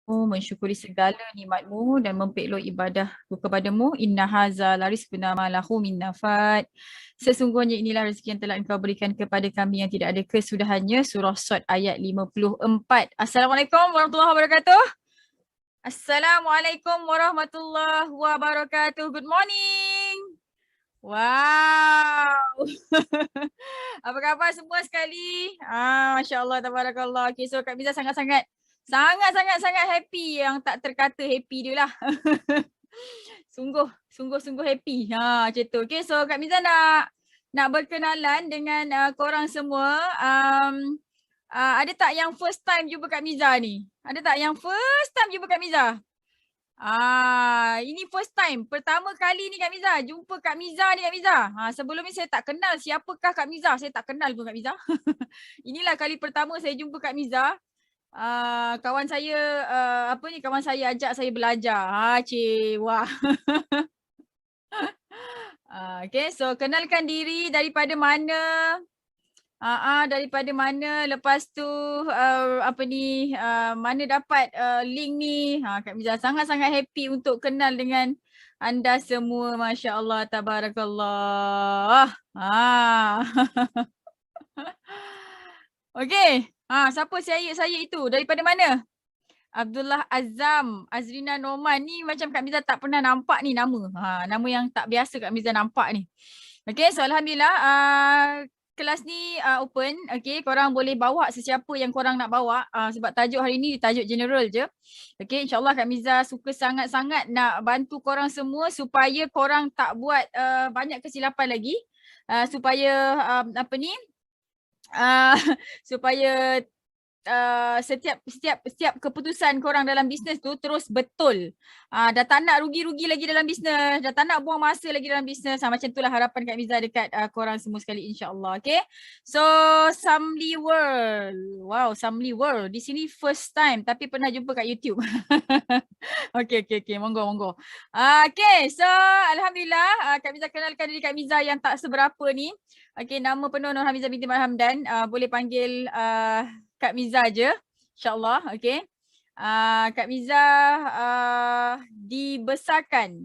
mensyukuri segala nikmat-Mu dan mempelok ibadah kepadamu. Inna haza la rizquna ma lahu min nafad. Sesungguhnya inilah rezeki yang telah Engkau berikan kepada kami yang tidak ada kesudahannya. Surah Sad ayat 54. Assalamualaikum warahmatullahi wabarakatuh. Assalamualaikum warahmatullahi wabarakatuh. Good morning. Wow. Apa khabar semua sekali? Masya Allah, tabarakallah. Okay, so Kak Miza sangat-sangat happy, yang tak terkata happy dia lah. Sungguh happy. Macam tu. Okay, so Kak Miza nak berkenalan dengan korang semua. Ada tak yang first time jumpa Kak Miza ni? Ada tak yang first time jumpa Kak Miza? Ini first time. Pertama kali ni Kak Miza. Jumpa Kak Miza ni Kak Miza. Sebelum ni saya tak kenal siapakah Kak Miza. Saya tak kenal pun Kak Miza. Inilah kali pertama saya jumpa Kak Miza. Kawan saya, kawan saya ajak saya belajar. Cik, wah. Okay, so kenalkan diri daripada mana? Daripada mana, lepas tu mana dapat link ni. Kak Miza sangat-sangat happy untuk kenal dengan anda semua. Masya Allah, tabarakallah. Okay, siapa saya itu? Daripada mana? Abdullah Azam, Azrina Norman. Ni macam Kak Miza tak pernah nampak ni nama. Nama yang tak biasa Kak Miza nampak ni. Okay, so Alhamdulillah kelas ni open. Okay, korang boleh bawa sesiapa yang korang nak bawa. Sebab tajuk hari ni tajuk general je. Okay, insyaAllah Kak Miza suka sangat-sangat nak bantu korang semua supaya korang tak buat banyak kesilapan lagi. Supaya supaya setiap keputusan korang dalam bisnes tu terus betul. Dah tak nak rugi-rugi lagi dalam bisnes, dah tak nak buang masa lagi dalam bisnes. Macam itulah harapan Kak Miza dekat korang semua sekali, insya-Allah. Okay. So Samli World. Wow, Samli World. Di sini first time tapi pernah jumpa kat YouTube. Okay. Monggo. Okay, so Alhamdulillah Kak Miza kenalkan diri Kak Miza yang tak seberapa ni. Okay, nama penuh Nur Hamiza binti Marhamdan. Boleh panggil Kak Miza je, insyaAllah. Okay. Kak Miza dibesarkan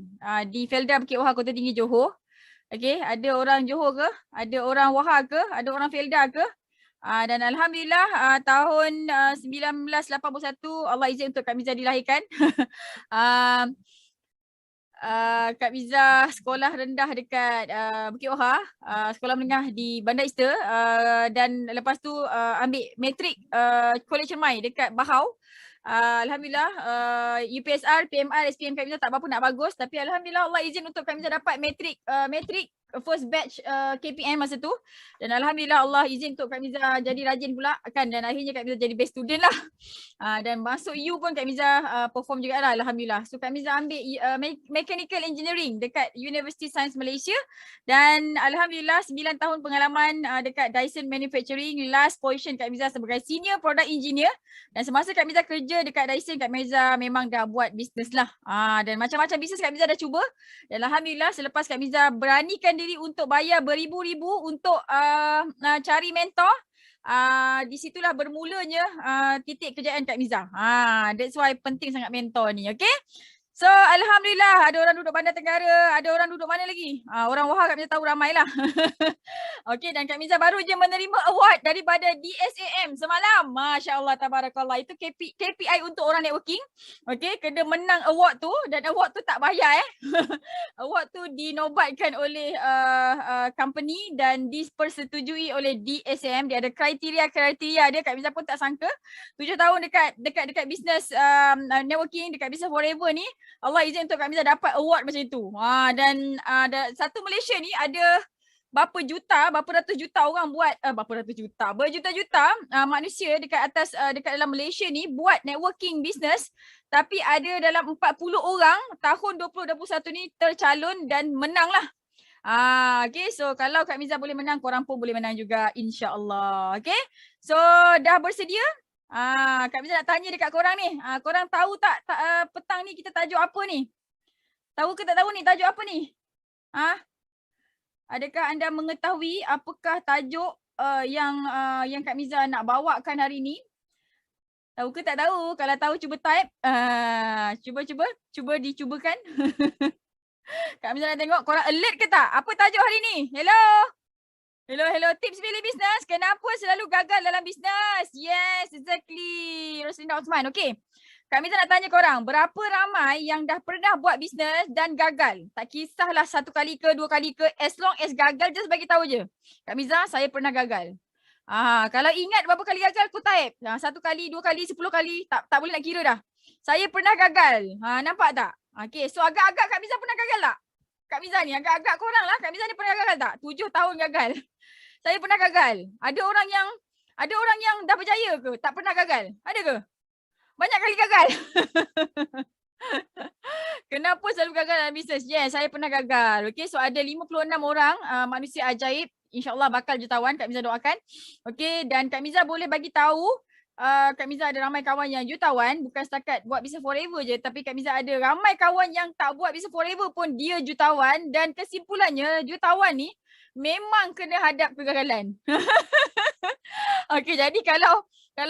di Felda Bukit Wahar, Kota Tinggi, Johor. Okay, ada orang Johor ke? Ada orang Wahar ke? Ada orang Felda ke? Dan Alhamdulillah tahun 1981 Allah izin untuk Kak Miza dilahirkan. Kak Miza sekolah rendah dekat Bukit Wahar, sekolah menengah di Bandar Ista, dan lepas tu ambil matrik College Chermai dekat Bahau. Alhamdulillah UPSR, PMR, SPM Kak Miza tak berapa nak bagus, tapi Alhamdulillah Allah izin untuk Kak Miza dapat matrik first batch KPM masa tu, dan Alhamdulillah Allah izin untuk Kak Miza jadi rajin pula kan, dan akhirnya Kak Miza jadi best student lah. Dan masuk U pun Kak Miza perform juga lah, Alhamdulillah. So Kak Miza ambil Mechanical Engineering dekat University Science Malaysia, dan Alhamdulillah 9 tahun pengalaman dekat Dyson Manufacturing. Last position Kak Miza sebagai Senior Product Engineer, dan semasa Kak Miza kerja dekat Dyson, Kak Miza memang dah buat bisnes lah. Dan macam-macam bisnes Kak Miza dah cuba, dan Alhamdulillah selepas Kak Miza beranikan diri untuk bayar beribu-ribu untuk cari mentor, di situlah bermulanya titik kejayaan Kak Miza. That's why penting sangat mentor ni. Okay. So Alhamdulillah ada orang duduk Bandar Tenggara, ada orang duduk mana lagi? Orang Wahar Kak Miza tahu ramai lah. Okay, dan Kak Miza baru je menerima award daripada DSAM semalam. Masya Allah, tabarakallah. Itu KPI untuk orang networking. Okay, kena menang award tu, dan award tu tak bayar award tu dinobatkan oleh company dan dipersetujui oleh DSAM. Dia ada kriteria dia. Kak Miza pun tak sangka 7 tahun dekat bisnes networking, dekat bisnes forever ni, Allah izin untuk Kak Miza dapat award macam itu. Dan satu Malaysia ni ada berapa ratus juta orang buat, berjuta-juta manusia dekat dalam Malaysia ni buat networking business, tapi ada dalam 40 orang tahun 2021 ni tercalon dan menang lah. Okay, so kalau Kak Miza boleh menang, korang pun boleh menang juga, insya-Allah. Okay, so dah bersedia? Kak Miza nak tanya dekat korang ni, korang tahu tak petang ni kita tajuk apa ni? Tahu ke tak tahu ni tajuk apa ni? Adakah anda mengetahui apakah tajuk yang Kak Miza nak bawakan hari ni? Tahu ke tak tahu? Kalau tahu cuba type. Cuba dicubakan. Kak Miza nak tengok korang alert ke tak? Apa tajuk hari ni? Hello. Tips pilih bisnes. Kenapa selalu gagal dalam bisnes? Yes, exactly. Roslina Osman. Okay. Kak Miza nak tanya korang, berapa ramai yang dah pernah buat bisnes dan gagal? Tak kisahlah 1 kali ke 2 kali ke, as long as gagal, just bagi tahu je. Kak Miza, saya pernah gagal. Kalau ingat berapa kali gagal, aku type. 1 kali, 2 kali, 10 kali, tak boleh nak kira dah. Saya pernah gagal. Nampak tak? Okay, so agak-agak Kak Miza pernah gagal tak? Kak Miza ni, agak-agak korang lah. Kak Miza ni pernah gagal tak? 7 tahun gagal. Saya pernah gagal. Ada orang yang dah berjaya ke? Tak pernah gagal. Ada ke? Banyak kali gagal. Kenapa selalu gagal dalam bisnes? Yes, saya pernah gagal. Okay, so ada 56 orang manusia ajaib. InsyaAllah bakal jutawan. Kak Miza doakan. Okay, dan Kak Miza boleh bagi tahu. Kak Miza ada ramai kawan yang jutawan. Bukan setakat buat bisnes forever je. Tapi Kak Miza ada ramai kawan yang tak buat bisnes forever pun dia jutawan. Dan kesimpulannya jutawan ni memang kena hadap kegagalan. Okay, jadi kalau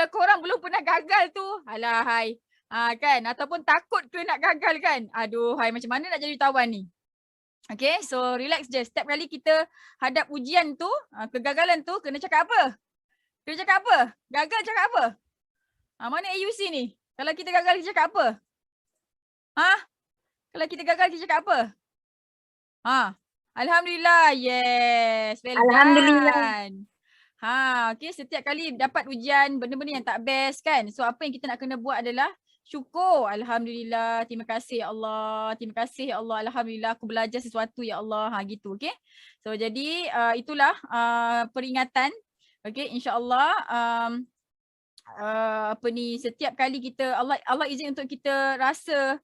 korang belum pernah gagal tu, alah hai. Kan, ataupun takut ke nak gagal kan? Aduh hai, macam mana nak jadi jutawan ni? Okay, so relax je. Setiap kali kita hadap ujian tu, kegagalan tu, kena cakap apa? Kena cakap apa? Gagal cakap apa? Mana AUC ni? Kalau kita gagal, kita cakap apa? Kalau kita gagal, kita cakap apa? Alhamdulillah. Yes. Well Alhamdulillah. done. Okay, setiap kali dapat ujian benda-benda yang tak best kan. So apa yang kita nak kena buat adalah syukur. Alhamdulillah. Terima kasih ya Allah. Terima kasih ya Allah. Alhamdulillah aku belajar sesuatu ya Allah. Gitu, okay. So jadi itulah peringatan. Okay, insyaAllah setiap kali kita Allah izin untuk kita rasa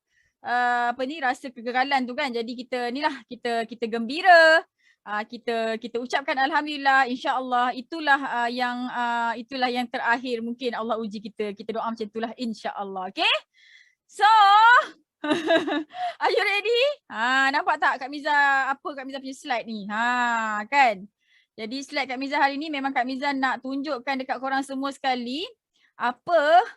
rasa kegagalan tu kan. Jadi kita gembira. Kita ucapkan alhamdulillah, insya-Allah itulah yang terakhir mungkin Allah uji kita. Kita doa macam itulah insya-Allah. Okay? So are you ready? Nampak tak Kak Miza Kak Miza punya slide ni? Kan? Jadi slide Kak Miza hari ni memang Kak Miza nak tunjukkan dekat korang semua sekali apakah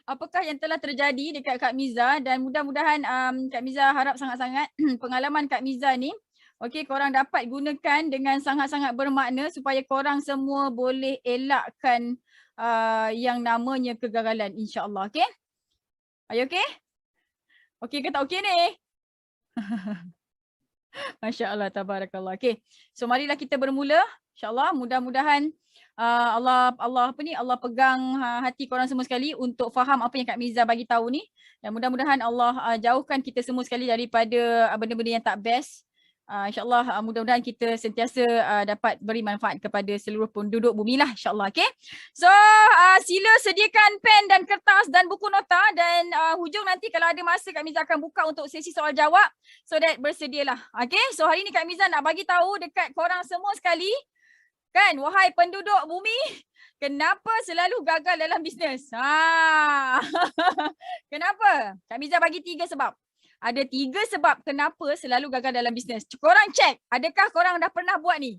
apakah yang telah terjadi dekat Kak Miza, dan mudah-mudahan Kak Miza harap sangat-sangat pengalaman Kak Miza ni korang dapat gunakan dengan sangat-sangat bermakna supaya korang semua boleh elakkan yang namanya kegagalan, insya-Allah. Okay? Are you okay? Okay ke tak okay ni? Masya Allah, tabarakallah. Okay, so marilah kita bermula. InsyaAllah mudah-mudahan Allah pegang hati korang semua sekali untuk faham apa yang Kak Miza bagi tahu ni, dan mudah-mudahan Allah jauhkan kita semua sekali daripada benda-benda yang tak best. InsyaAllah mudah-mudahan kita sentiasa dapat beri manfaat kepada seluruh penduduk bumi lah, insyaAllah. Okay, so sila sediakan pen dan kertas dan buku nota, dan hujung nanti kalau ada masa Kak Miza akan buka untuk sesi soal jawab, so that bersedialah. Okay, so hari ni Kak Miza nak bagi tahu dekat korang semua sekali kan, wahai penduduk bumi, kenapa selalu gagal dalam bisnes? Kenapa? Kak Miza bagi 3 sebab. Ada 3 sebab kenapa selalu gagal dalam bisnes. Korang check, adakah korang dah pernah buat ni?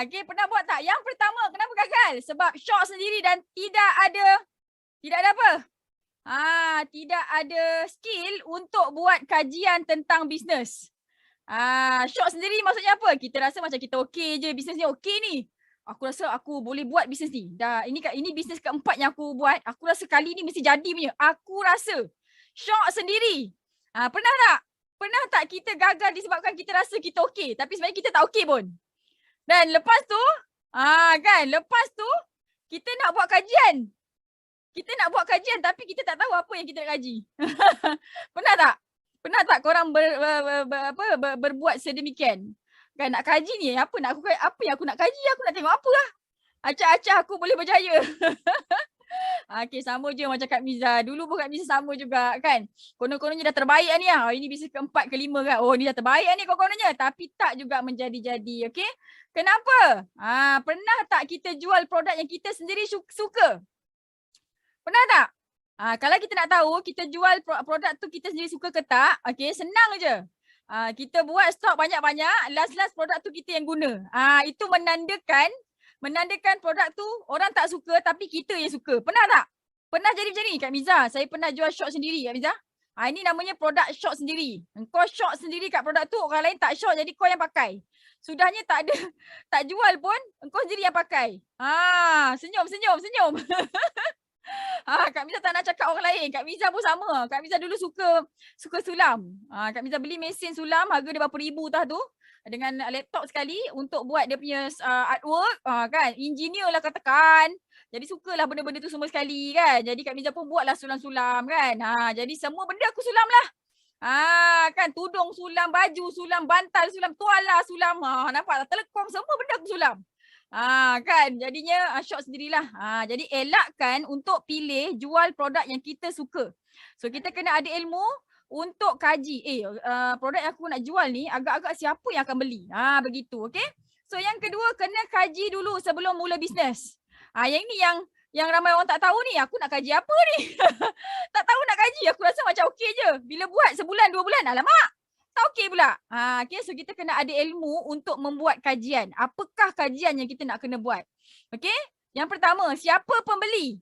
Okay, pernah buat tak? Yang pertama, kenapa gagal? Sebab syok sendiri dan tidak ada apa? Tidak ada skill untuk buat kajian tentang bisnes. Syok sendiri maksudnya apa? Kita rasa macam kita okey je, bisnes ni okey ni. Aku rasa aku boleh buat bisnes ni. Ini bisnes keempat yang aku buat. Aku rasa kali ni mesti jadi punya. Aku rasa. Syok sendiri. Pernah tak? Pernah tak kita gagal disebabkan kita rasa kita okey, tapi sebenarnya kita tak okey pun. Dan lepas tu, lepas tu kita nak buat kajian. Tapi kita tak tahu apa yang kita nak kaji. Pernah tak? Pernah tak korang berbuat sedemikian? Kan nak kaji ni, apa yang aku nak kaji? Aku nak tengok apa lah. Acah-acah aku boleh berjaya. Okay, sama je macam Kak Miza. Dulu pun Kak Miza sama juga kan. Konon-kononnya dah terbaik ni. Ini bisnes keempat, kelima kan. Oh, ni dah terbaik ni konon-kononnya. Tapi tak juga menjadi-jadi. Okay. Kenapa? Pernah tak kita jual produk yang kita sendiri suka? Pernah tak? Kalau kita nak tahu kita jual produk tu kita sendiri suka ke tak, okay, senang je. Kita buat stok banyak-banyak, last produk tu kita yang guna. Itu menandakan menandakan produk tu orang tak suka tapi kita yang suka. Pernah tak? Pernah jadi macam ni Kak Miza? Saya pernah jual shot sendiri Kak Miza. Ini namanya produk shot sendiri. Kau shot sendiri kat produk tu, orang lain tak shot jadi kau yang pakai. Sudahnya tak ada, tak jual pun, kau sendiri yang pakai. Senyum. Kak Miza tak nak cakap orang lain. Kak Miza pun sama. Kak Miza dulu suka sulam. Kak Miza beli mesin sulam, harga dia berapa ribu tah tu. Dengan laptop sekali untuk buat dia punya artwork. Kan, engineer lah katakan. Jadi sukalah benda-benda tu semua sekali kan. Jadi Kak Miza pun buatlah sulam-sulam kan. Jadi semua benda aku sulam lah. Kan tudung sulam, baju sulam, bantal sulam, tuala sulam. Nampak tak? Telekom semua benda aku sulam. Kan jadinya shop sendirilah. Jadi elakkan untuk pilih jual produk yang kita suka. So kita kena ada ilmu untuk kaji. Produk yang aku nak jual ni agak-agak siapa yang akan beli. Begitu, okey. So yang kedua kena kaji dulu sebelum mula bisnes. Yang ni yang ramai orang tak tahu ni, aku nak kaji apa ni? Tak tahu nak kaji, aku rasa macam okey je. Bila buat sebulan, 2 bulan, alamak. Tak okey pula. Okay, so kita kena ada ilmu untuk membuat kajian. Apakah kajian yang kita nak kena buat? Okay, yang pertama, siapa pembeli?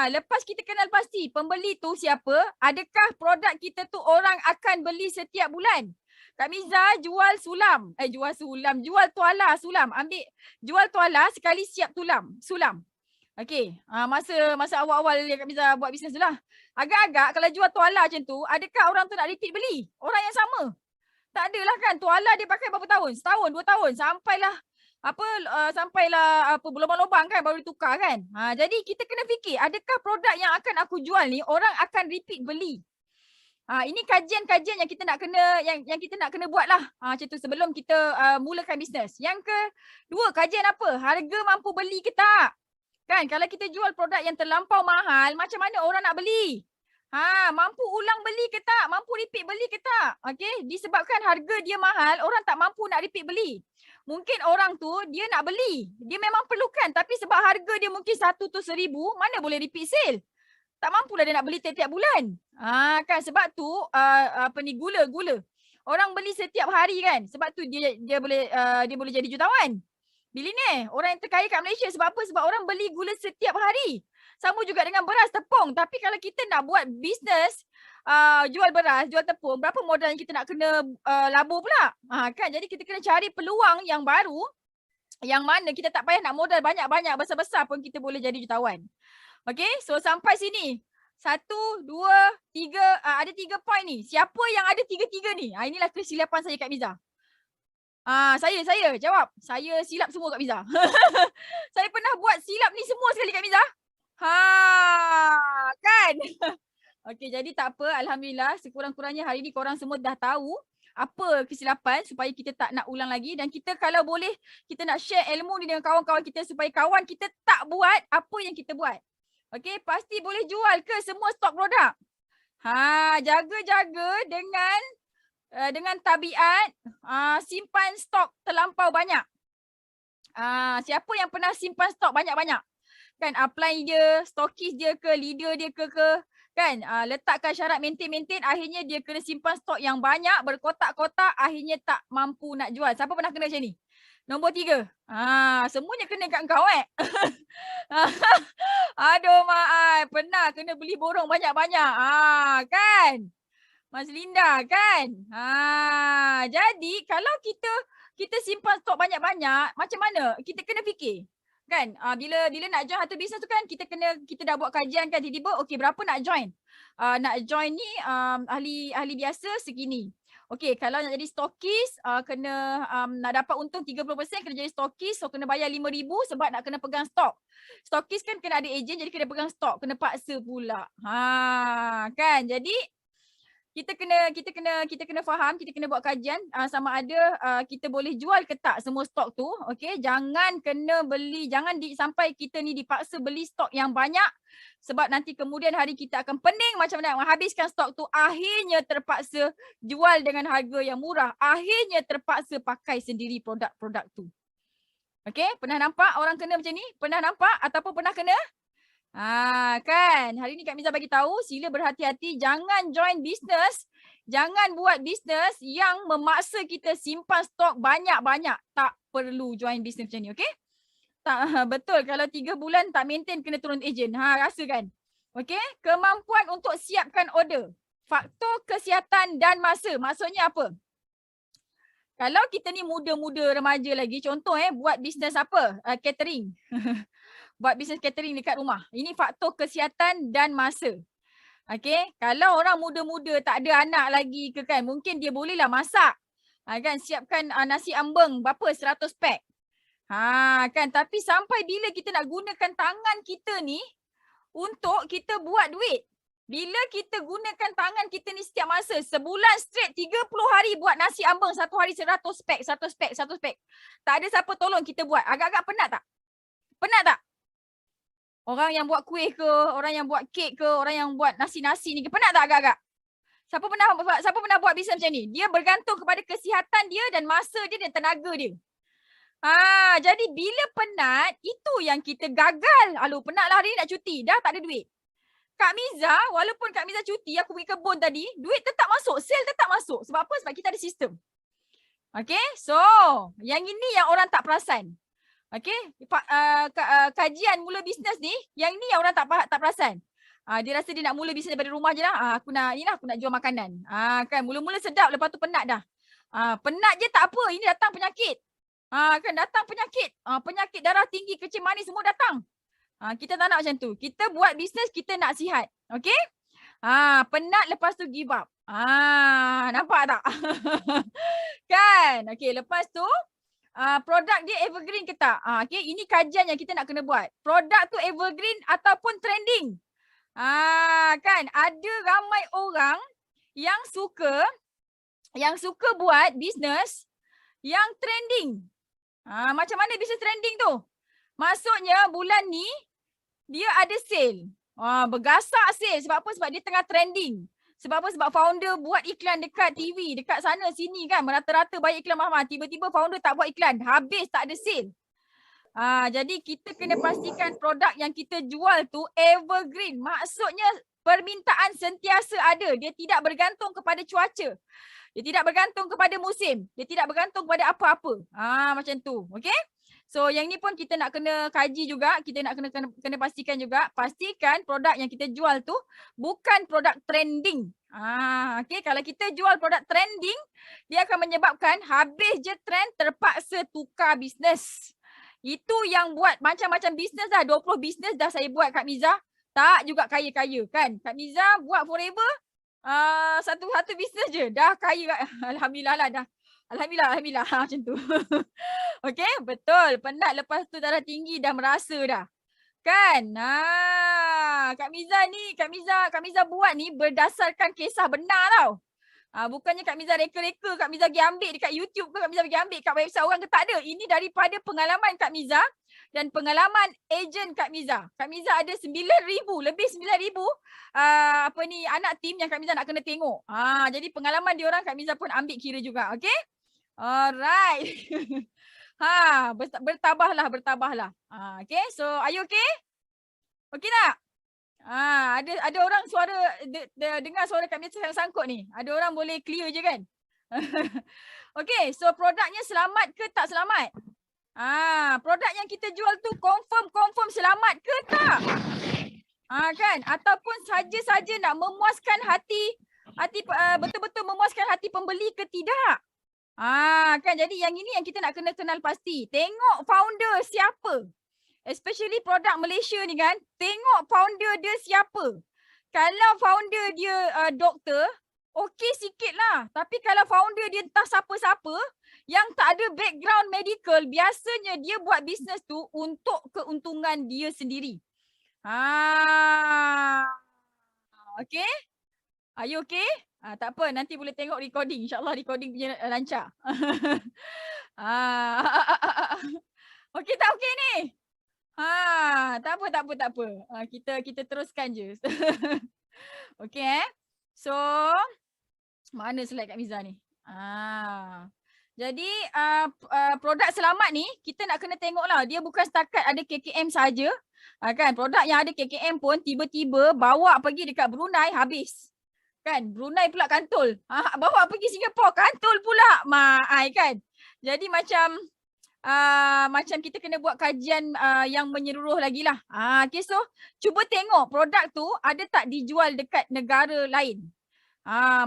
Lepas kita kenal pasti pembeli tu siapa, adakah produk kita tu orang akan beli setiap bulan? Kak Miza jual jual tuala sulam. Ambil jual tuala sekali siap sulam. Okey, masa awal-awal yang Kak Miza buat bisnes tu lah. Agak-agak kalau jual tuala macam tu, adakah orang tu nak repeat beli? Orang yang sama? Tak adalah kan, tuala dia pakai berapa tahun? Setahun, 2 tahun, sampailah berlubang-lubang kan baru ditukar kan. Jadi kita kena fikir, adakah produk yang akan aku jual ni orang akan repeat beli? Ini kajian-kajian yang kita nak kena buat lah. Macam tu sebelum kita mulakan bisnes. Yang kedua, kajian apa? Harga mampu beli ke tak? Kan kalau kita jual produk yang terlampau mahal, macam mana orang nak beli? Mampu ulang beli ke tak? Mampu repeat beli ke tak? Okey, disebabkan harga dia mahal, orang tak mampu nak repeat beli. Mungkin orang tu dia nak beli, dia memang perlukan tapi sebab harga dia mungkin 1 tu 1,000, mana boleh repeat sale? Tak mampulah dia nak beli tiap-tiap bulan. Kan sebab tu gula. Orang beli setiap hari kan. Sebab tu dia boleh jadi jutawan. Bilioner, orang yang terkaya kat Malaysia sebab apa? Sebab orang beli gula setiap hari. Sama juga dengan beras, tepung. Tapi kalau kita nak buat bisnes, jual beras, jual tepung, berapa modal yang kita nak kena labur pula? Kan? Jadi kita kena cari peluang yang baru yang mana kita tak payah nak modal banyak-banyak, besar-besar pun kita boleh jadi jutawan. Okay, so sampai sini. 1, 2, 3, ada 3 point ni. Siapa yang ada 3-3 ni? Inilah kesilapan saya Kak Miza. Saya jawab. Saya silap semua Kak Miza. Saya pernah buat silap ni semua sekali Kak Miza. Kan? Okey, jadi tak apa. Alhamdulillah, sekurang-kurangnya hari ni korang semua dah tahu apa kesilapan supaya kita tak nak ulang lagi. Dan kita kalau boleh, kita nak share ilmu ni dengan kawan-kawan kita supaya kawan kita tak buat apa yang kita buat. Okey, pasti boleh jual ke semua stok produk? Jaga-jaga dengan tabiat simpan stok terlampau banyak. Siapa yang pernah simpan stok banyak-banyak? Kan upline dia, stokis dia ke, leader dia ke kan? Letakkan syarat maintain, akhirnya dia kena simpan stok yang banyak, berkotak-kotak, akhirnya tak mampu nak jual. Siapa pernah kena macam ni? Nombor 3. Semuanya kena kat kau Aduh Mak, pernah kena beli borong banyak-banyak. Kan? Mas Linda kan? Jadi kalau kita simpan stok banyak-banyak, macam mana? Kita kena fikir. Kan? Bila nak join satu bisnes tu kan, kita dah buat kajian kan, tiba-tiba okey berapa nak join? Nak join ni ahli biasa segini. Okey, kalau nak jadi stokis kena nak dapat untung 30% kena jadi stokis, so kena bayar 5,000 sebab nak kena pegang stok. Stokis kan kena ada ejen jadi kena pegang stok, kena paksa pula. Kan? Jadi kita kena faham, kita kena buat kajian sama ada kita boleh jual ke tak semua stok tu. Okey, jangan sampai kita ni dipaksa beli stok yang banyak sebab nanti kemudian hari kita akan pening macam mana nak menghabiskan stok tu, akhirnya terpaksa jual dengan harga yang murah, akhirnya terpaksa pakai sendiri produk-produk tu. Okey, pernah nampak orang kena macam ni? Pernah nampak ataupun pernah kena? Kan, hari ni Kak Miza bagi tahu, sila berhati-hati, jangan join bisnes, jangan buat bisnes yang memaksa kita simpan stok banyak-banyak. Tak perlu join bisnes macam ni, okey? Tak, betul, kalau 3 bulan tak maintain kena turun ejen. Rasa kan? Okey, kemampuan untuk siapkan order. Faktor kesihatan dan masa. Maksudnya apa? Kalau kita ni muda-muda remaja lagi, contoh buat bisnes apa? Catering. Buat bisnes catering dekat rumah. Ini faktor kesihatan dan masa. Okey, kalau orang muda-muda tak ada anak lagi ke kan, mungkin dia bolehlah masak. Kan siapkan nasi ambeng berapa 100 pack. Kan, tapi sampai bila kita nak gunakan tangan kita ni untuk kita buat duit. Bila kita gunakan tangan kita ni setiap masa, sebulan straight 30 hari buat nasi ambeng, satu hari 100 pack, 100 pack, 100 pack. Tak ada siapa tolong kita buat. Agak-agak penat tak? Penat tak? Orang yang buat kuih ke, orang yang buat kek ke, orang yang buat nasi-nasi ni ke, penat tak agak-agak? Siapa pernah buat bisnes macam ni? Dia bergantung kepada kesihatan dia dan masa dia dan tenaga dia. Jadi bila penat, itu yang kita gagal. Aduh, penatlah hari ni nak cuti, dah tak ada duit. Kak Miza, walaupun Kak Miza cuti, aku pergi kebun tadi, duit tetap masuk, sale tetap masuk. Sebab apa? Sebab kita ada sistem. Okay, so yang ini yang orang tak perasan. Okay, kajian mula bisnes ni, yang ini yang orang tak perasan. Dia rasa dia nak mula bisnes daripada rumah je lah. Aku nak jual makanan. Kan, mula-mula sedap, lepas tu penat dah. Penat je tak apa, ini datang penyakit. Kan datang penyakit. Penyakit darah tinggi, kencing manis semua datang. Kita tak nak macam tu. Kita buat bisnes, kita nak sihat. Okay? Penat lepas tu give up. Nampak tak? Kan? Okay, lepas tu produk dia evergreen ke tak? Okay, ini kajian yang kita nak kena buat. Produk tu evergreen ataupun trending. Kan? Ada ramai orang yang suka buat bisnes yang trending. Macam mana bisnes trending tu? Maksudnya bulan ni dia ada sale. Bergasak sale. Sebab apa? Sebab dia tengah trending. Sebab apa? Sebab founder buat iklan dekat TV, dekat sana sini kan. Merata-rata banyak iklan mahal. Tiba-tiba founder tak buat iklan. Habis tak ada sale. Jadi kita kena pastikan produk yang kita jual tu evergreen. Maksudnya permintaan sentiasa ada. Dia tidak bergantung kepada cuaca. Dia tidak bergantung kepada musim. Dia tidak bergantung kepada apa-apa. Macam tu. Okay? So yang ni pun kita nak kena kaji juga, kita nak kena pastikan juga, pastikan produk yang kita jual tu bukan produk trending. Okay, kalau kita jual produk trending, dia akan menyebabkan habis je trend terpaksa tukar bisnes. Itu yang buat macam-macam bisnes dah, 20 bisnes dah saya buat Kak Miza, tak juga kaya-kaya kan. Kak Miza buat forever satu bisnes je dah kaya. Alhamdulillah lah dah. Alhamdulillah macam tu. Okey, betul. Penat lepas tu darah tinggi dah merasa dah. Kan? Kak Miza buat ni berdasarkan kisah benar tau. Bukannya Kak Miza reka-reka, Kak Miza pergi ambil dekat YouTube ke, Kak Miza pergi ambil kat website orang ke, tak ada. Ini daripada pengalaman Kak Miza dan pengalaman ejen Kak Miza. Kak Miza ada 9,000, lebih 9,000 anak tim yang Kak Miza nak kena tengok. Jadi pengalaman diorang Kak Miza pun ambil kira juga. Okey? Alright. Bertabahlah. Okay, so are you okay? Okay tak? Ada orang suara dengar suara Kak Miza sangkut ni. Ada orang boleh clear je kan? Okay, so produknya selamat ke tak selamat? Produk yang kita jual tu confirm selamat ke tak? Kan? Ataupun saja-saja nak memuaskan hati betul-betul memuaskan hati pembeli ke tidak? Kan, jadi yang ini yang kita nak kena kenal pasti. Tengok founder siapa. Especially produk Malaysia ni kan. Tengok founder dia siapa. Kalau founder dia doktor, okey sikit lah. Tapi kalau founder dia entah siapa-siapa yang tak ada background medical, biasanya dia buat bisnes tu untuk keuntungan dia sendiri. Okay? Are you okay? Tak apa, nanti boleh tengok recording. InsyaAllah recording punya lancar. Okey tak okey ni? Tak apa. Kita teruskan je. Okey So, mana slide Kak Miza ni? Jadi produk selamat ni kita nak kena tengok lah. Dia bukan setakat ada KKM saja. Kan, produk yang ada KKM pun tiba-tiba bawa pergi dekat Brunei habis. Kan, Brunei pula kantul. Bawa pergi Singapura kantul pula. Kan. Jadi macam macam kita kena buat kajian yang menyeluruh lagi lah. Okay, so cuba tengok produk tu ada tak dijual dekat negara lain.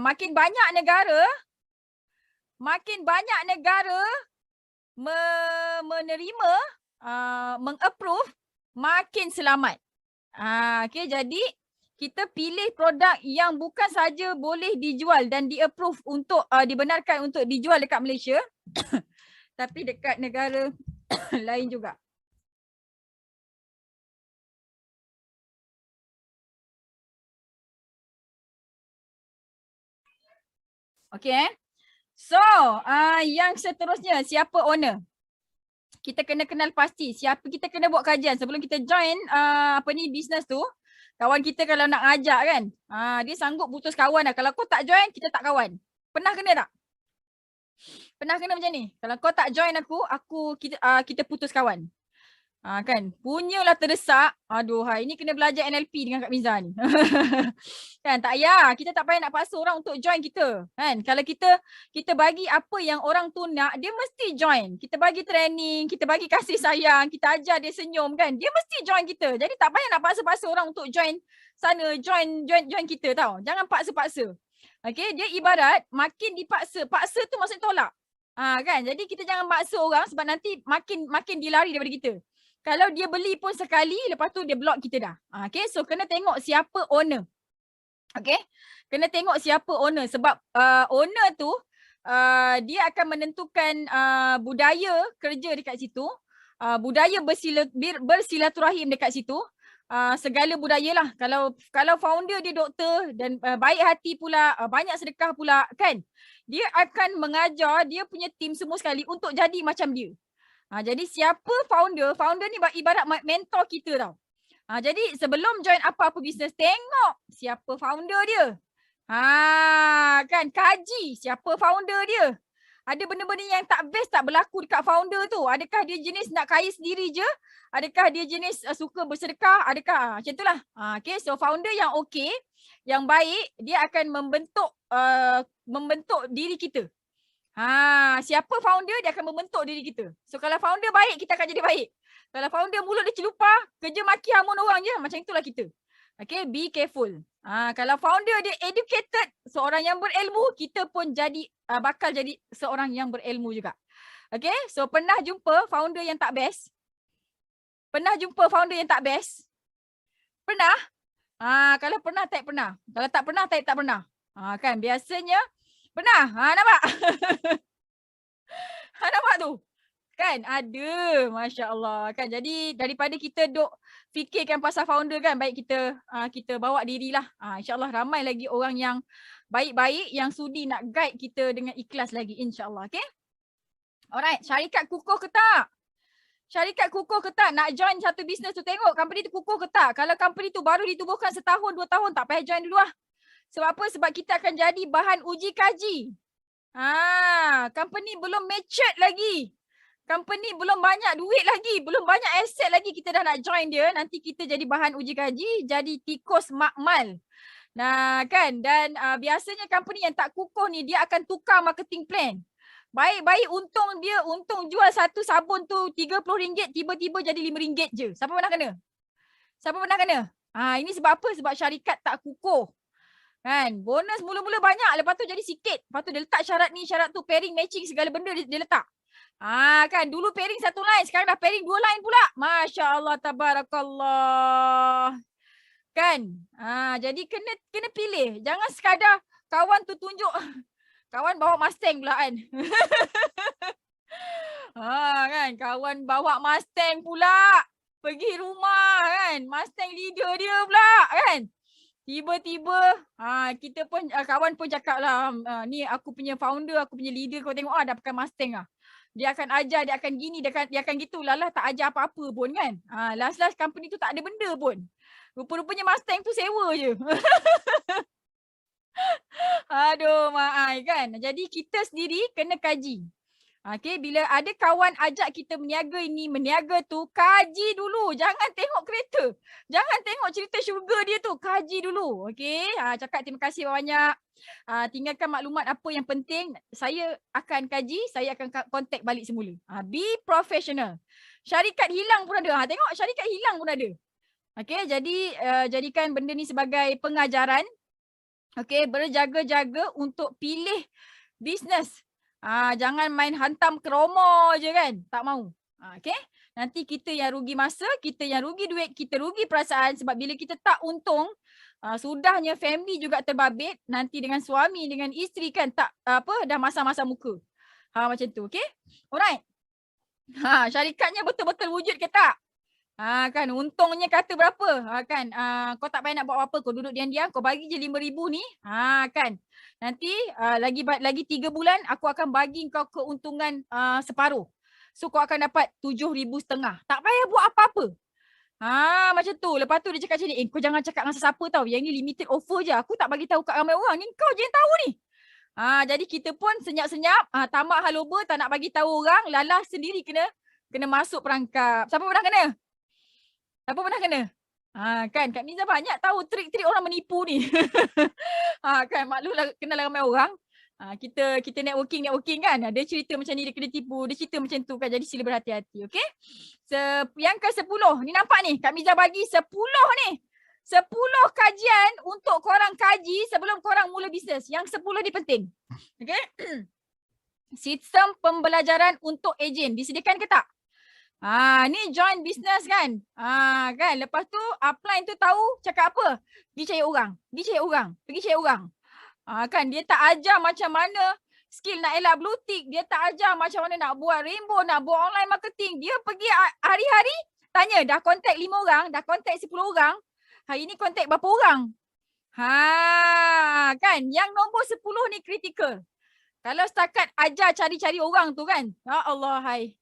Makin banyak negara menerima, meng-approve, makin selamat. Okay, jadi kita pilih produk yang bukan saja boleh dijual dan di-approve untuk dibenarkan untuk dijual dekat Malaysia tapi dekat negara lain juga. Okay. So, yang seterusnya, siapa owner? Kita kena kenal pasti siapa, kita kena buat kajian sebelum kita join business tu. Kawan kita kalau nak ngajak kan, dia sanggup putus kawan lah. Kalau kau tak join, kita tak kawan. Pernah kena tak? Pernah kena macam ni? Kalau kau tak join kita putus kawan. Kan, punyalah terdesak. Aduh, ini kena belajar NLP dengan Kak Miza ni. Kan, tak payah. Kita tak payah nak paksa orang untuk join kita. Kan, kalau kita bagi apa yang orang tu nak, dia mesti join. Kita bagi training, kita bagi kasih sayang, kita ajar dia senyum kan. Dia mesti join kita. Jadi tak payah nak paksa-paksa orang untuk join sana, join kita tau. Jangan paksa-paksa. Okay, dia ibarat makin dipaksa. Paksa tu maksudnya tolak. Kan, jadi kita jangan paksa orang sebab nanti makin dilari daripada kita. Kalau dia beli pun sekali, lepas tu dia block kita dah. Okay, so kena tengok siapa owner. Okay, kena tengok siapa owner sebab owner tu dia akan menentukan budaya kerja dekat situ, budaya bersilaturahim dekat situ, segala budaya lah. Kalau founder dia doktor dan baik hati pula, banyak sedekah pula kan, dia akan mengajar dia punya team semua sekali untuk jadi macam dia. Jadi siapa founder ni ibarat mentor kita tau. Jadi sebelum join apa-apa bisnes, tengok siapa founder dia. Kan, kaji siapa founder dia. Ada benda-benda yang tak best tak berlaku dekat founder tu. Adakah dia jenis nak kaya sendiri je? Adakah dia jenis suka bersedekah? Adakah macam itulah. Okay, so founder yang okay, yang baik, dia akan membentuk diri kita. Siapa founder, dia akan membentuk diri kita. So kalau founder baik, kita akan jadi baik. Kalau founder mulut dia celupar, kerja maki hamun orang je, macam itulah kita. Okay, be careful. Kalau founder dia educated, seorang yang berilmu, kita pun bakal jadi seorang yang berilmu juga. Okay, so pernah jumpa founder yang tak best? Pernah jumpa founder yang tak best? Pernah? Kalau pernah, type pernah. Kalau tak pernah, type tak pernah. Kan, biasanya pernah. Nampak? Nampak tu? Kan, ada. Masya Allah. Kan, jadi daripada kita duk fikirkan pasal founder kan, baik kita bawa dirilah. InsyaAllah ramai lagi orang yang baik-baik yang sudi nak guide kita dengan ikhlas lagi, insyaAllah. Okay? Alright, syarikat kukuh ke tak? Syarikat kukuh ke tak? Nak join satu bisnes tu, tengok company tu kukuh ke tak? Kalau company tu baru ditubuhkan setahun, 2 tahun, tak payah join dulu lah. Sebab apa? Sebab kita akan jadi bahan uji kaji. Company belum matured lagi. Company belum banyak duit lagi, belum banyak aset lagi, kita dah nak join dia, nanti kita jadi bahan uji kaji, jadi tikus makmal. Nah kan, dan biasanya company yang tak kukuh ni, dia akan tukar marketing plan. Baik-baik untung jual satu sabun tu RM30, tiba-tiba jadi RM5 je. Siapa pernah kena? Siapa pernah kena? Ini sebab apa? Sebab syarikat tak kukuh. Kan, bonus mula-mula banyak, lepas tu jadi sikit. Lepas tu dia letak syarat ni, syarat tu, pairing, matching, segala benda dia letak. Kan, dulu pairing satu line, sekarang dah pairing 2 line pula. Masya Allah, tabarakallah. Kan, jadi kena pilih. Jangan sekadar kawan tu tunjuk, kawan bawa Mustang pula kan. Kan, kawan bawa Mustang pula. Pergi rumah kan, Mustang leader dia pula kan. Tiba-tiba kita pun kawan pun cakap lah, ni aku punya founder, aku punya leader, kau tengok dah pakai Mustang lah. Dia akan ajar, dia akan gini, dia akan gitu. Lalah tak ajar apa-apa pun kan. Last company tu tak ada benda pun. Rupa-rupanya Mustang tu sewa je. Aduh, Mak Ai kan. Jadi kita sendiri kena kaji. Okay, bila ada kawan ajak kita meniaga ini, meniaga tu, kaji dulu. Jangan tengok kereta. Jangan tengok cerita syurga dia tu. Kaji dulu. Okay, cakap terima kasih banyak. Tinggalkan maklumat apa yang penting. Saya akan kaji, saya akan contact balik semula. Be professional. Syarikat hilang pun ada. Tengok syarikat hilang pun ada. Okay, jadi jadikan benda ni sebagai pengajaran. Okay, berjaga-jaga untuk pilih bisnes. Jangan main hantam kromo je kan. Tak mau. Okay. Nanti kita yang rugi masa, kita yang rugi duit, kita rugi perasaan. Sebab bila kita tak untung, sudahnya family juga terbabit. Nanti dengan suami, dengan isteri kan tak dah masa-masa muka. Macam tu. Okay. Alright. Syarikatnya betul-betul wujud ke tak? Kan untungnya kata berapa? Kan kau tak payah nak buat apa, kau duduk diam-diam, kau bagi je 5,000 ni. Kan. Nanti lagi 3 bulan aku akan bagi kau keuntungan separuh. So kau akan dapat 7,500. Tak payah buat apa-apa. Macam tu. Lepas tu dia cakap macam ni, kau jangan cakap dengan sesiapa tau. Yang ni limited offer je. Aku tak bagi tahu kat ramai orang. Ni kau je yang tahu ni. Jadi kita pun senyap-senyap, tamak haloba, tak nak bagi tahu orang, lalah sendiri kena masuk perangkap. Siapa pernah kena? Siapa pernah kena? Kan Kak Miza banyak tahu trik-trik orang menipu ni. Kan maklumlah kenal ramai orang. Kita networking kan. Dia cerita macam ni dia kena tipu. Dia cerita macam tu kan. Jadi sila berhati-hati. Okay. Yang ke-10. Ni nampak ni. Kak Miza bagi 10 ni. 10 kajian untuk korang kaji sebelum korang mula bisnes. Yang 10 ni penting. Okay. Sistem pembelajaran untuk ejen. Disediakan ke tak? Ni join business kan. Kan lepas tu upline tu tahu cakap apa? Pergi cari orang. Kan dia tak ajar macam mana skill nak elak blue tick, dia tak ajar macam mana nak buat rainbow, nak buat online marketing. Dia pergi hari-hari tanya dah contact 5 orang, dah contact 10 orang. Hari ni contact berapa orang? Kan yang nombor 10 ni kritikal. Kalau setakat ajar cari-cari orang tu kan. Ya Allah hai.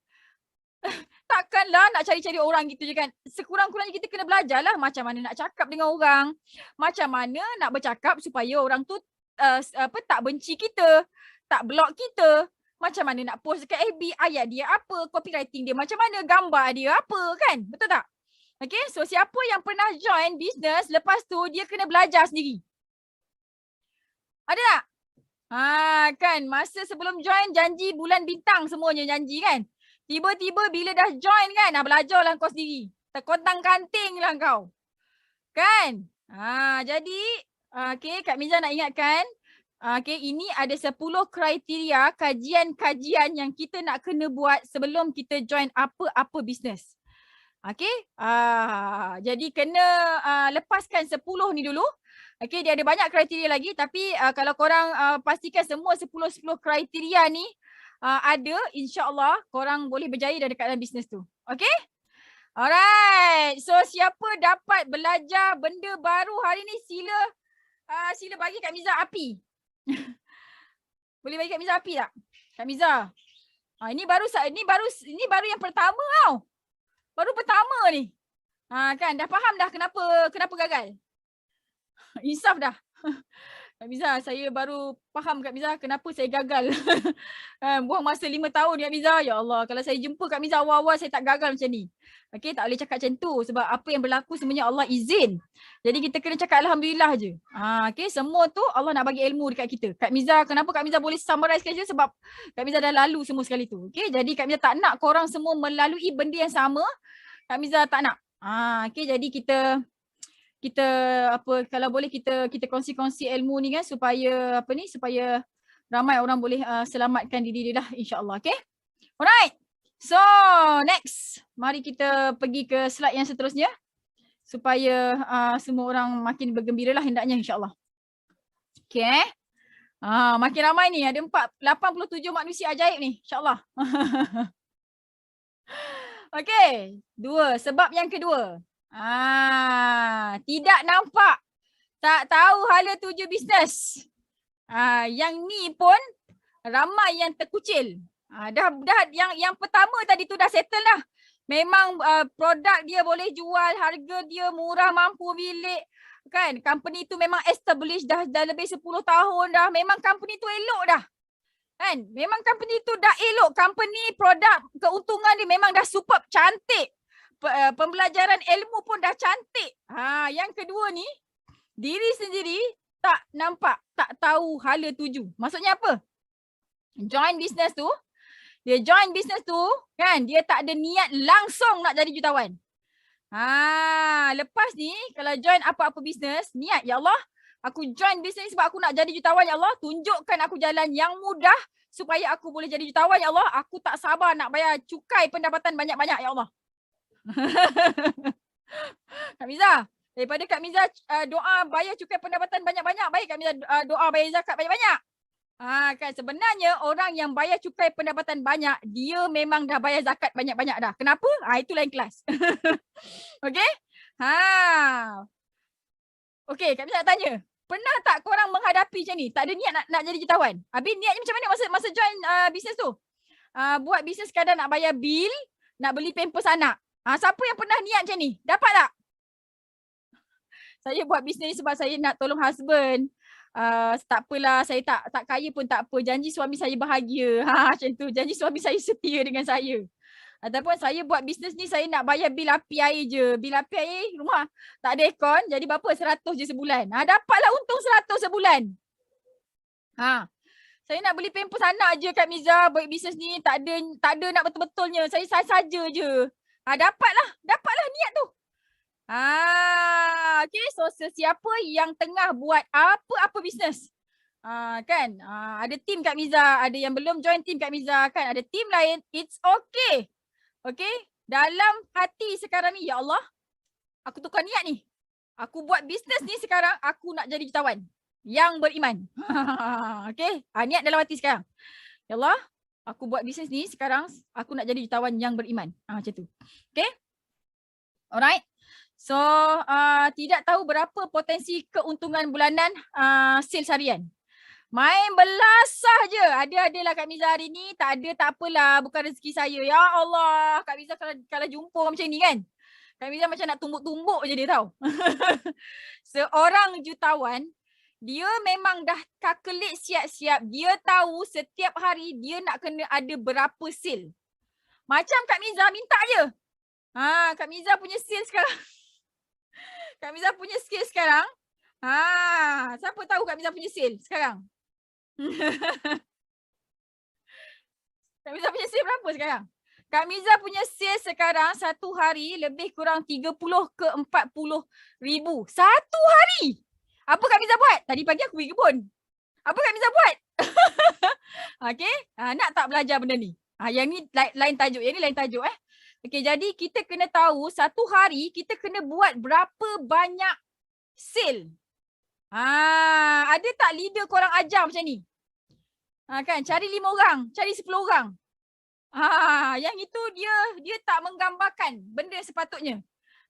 Takkanlah nak cari-cari orang gitu je kan. Sekurang-kurangnya kita kena belajar lah macam mana nak cakap dengan orang. Macam mana nak bercakap supaya orang tu tak benci kita, tak block kita. Macam mana nak post dekat FB, ayat dia apa, copywriting dia macam mana, gambar dia apa kan. Betul tak? Okay, so siapa yang pernah join business, lepas tu dia kena belajar sendiri. Ada tak? Kan masa sebelum join janji bulan bintang semuanya janji kan. Tiba-tiba bila dah join kan, belajarlah kau sendiri. Terkontang-kanting lah kau. Kan? Jadi, okay, Kak Miza nak ingatkan, okay, ini ada 10 kriteria kajian-kajian yang kita nak kena buat sebelum kita join apa-apa bisnes. Okay, jadi kena lepaskan 10 ni dulu. Okay, dia ada banyak kriteria lagi tapi kalau korang pastikan semua 10 kriteria ni ada, insyaAllah korang boleh berjaya dekat dalam bisnes tu. Okay? Alright. So siapa dapat belajar benda baru hari ni sila bagi Kak Miza api. Boleh bagi Kak Miza api tak? Kak Miza. Ini baru yang pertama tau. Baru pertama ni. Kan dah faham dah kenapa gagal. Insaf dah. Kak Miza, saya baru faham Kak Miza kenapa saya gagal. Buang masa 5 tahun Kak Miza. Ya Allah, kalau saya jumpa Kak Miza awal-awal saya tak gagal macam ni. Okay, tak boleh cakap macam tu sebab apa yang berlaku semuanya Allah izin. Jadi kita kena cakap Alhamdulillah je. Okay, semua tu Allah nak bagi ilmu dekat kita. Kak Miza, kenapa Kak Miza boleh summarize je sebab Kak Miza dah lalu semua sekali tu. Okay, jadi Kak Miza tak nak korang semua melalui benda yang sama. Kak Miza tak nak. Okay, jadi kita kalau boleh kita kongsi-kongsi ilmu ni kan supaya supaya ramai orang boleh selamatkan diri dia lah insya-Allah. Okay. Alright. So next, mari kita pergi ke slide yang seterusnya supaya semua orang makin bergembira lah hendaknya insya-Allah. Okay. Makin ramai ni, ada 87 manusia ajaib ni insya-Allah. Okay, sebab yang kedua. Tidak nampak, tak tahu hala tuju bisnes. Yang ni pun ramai yang terkucil. Dah yang pertama tadi tu dah settle dah. Memang produk dia boleh jual, harga dia murah, mampu bilik. Kan, company tu memang established dah lebih 10 tahun dah. Memang company tu elok dah. Kan? Memang company tu dah elok. Company, produk, keuntungan dia memang dah superb, cantik. Pembelajaran ilmu pun dah cantik. Yang kedua ni, diri sendiri tak nampak, tak tahu hala tuju. Maksudnya apa? Join business tu, dia join business tu, kan, dia tak ada niat langsung nak jadi jutawan. Lepas ni kalau join apa-apa business, niat, ya Allah, aku join business sebab aku nak jadi jutawan, ya Allah, tunjukkan aku jalan yang mudah supaya aku boleh jadi jutawan, ya Allah. Aku tak sabar nak bayar cukai pendapatan banyak-banyak, ya Allah. Kak Miza, daripada Kak Miza doa bayar cukai pendapatan banyak-banyak, baik Kak Miza doa bayar zakat banyak-banyak. Kan sebenarnya orang yang bayar cukai pendapatan banyak, dia memang dah bayar zakat banyak-banyak dah. Kenapa? Itu lain kelas. Okey? Okey, Kak Miza nak tanya. Pernah tak korang menghadapi macam ni? Tak ada niat nak jadi jutawan. Habis niatnya macam mana masa join bisnes tu? Buat bisnes kadang nak bayar bil, nak beli pampers anak. Siapa yang pernah niat macam ni? Dapat tak? Saya buat bisnes sebab saya nak tolong husband. Tak apalah, saya tak kaya pun tak apa. Janji suami saya bahagia. Macam tu. Janji suami saya setia dengan saya. Ataupun saya buat bisnes ni, saya nak bayar bil api air je. Bil api air rumah tak ada aircon. Jadi berapa? 100 je sebulan. Dapatlah untung 100 sebulan. Saya nak beli pampers anak je Kak Miza. Buat bisnes ni tak ada nak betul-betulnya. Saya saja je. Dapatlah niat tu. Okay, so sesiapa yang tengah buat apa-apa bisnes, kan, ada tim Kak Miza, ada yang belum join tim Kak Miza, kan, ada tim lain, it's okay. Okay, dalam hati sekarang ni, ya Allah, aku tukar niat ni. Aku buat bisnes ni sekarang, aku nak jadi jutawan yang beriman. Okay, niat dalam hati sekarang. Ya Allah, aku buat bisnes ni sekarang, aku nak jadi jutawan yang beriman. Macam tu. Okay, alright. So, tidak tahu berapa potensi keuntungan bulanan sales harian. Main belasah je. Ada-adalah Kak Miza hari ni. Tak ada, tak apalah. Bukan rezeki saya. Ya Allah. Kak Miza kalau jumpa macam ni kan. Kak Miza macam nak tumbuk-tumbuk je dia tahu. Seorang jutawan, dia memang dah calculate siap-siap. Dia tahu setiap hari dia nak kena ada berapa sale. Macam Kak Miza minta je. Kak Miza punya sale sekarang. Kak Miza punya skill sekarang. Siapa tahu Kak Miza punya sale sekarang? Kak Miza punya sale berapa sekarang? Kak Miza punya sale sekarang satu hari lebih kurang 30 ke 40 ribu. Satu hari. Apa Kak Miza buat? Tadi pagi aku pergi kebun. Apa Kak Miza buat? Okay. Nak tak belajar benda ni? Yang ni lain tajuk. Yang ni lain tajuk Okay, jadi kita kena tahu satu hari kita kena buat berapa banyak sale. Ada tak leader korang ajar macam ni? Kan, cari 5 orang, cari 10 orang. Yang itu dia tak menggambarkan benda sepatutnya.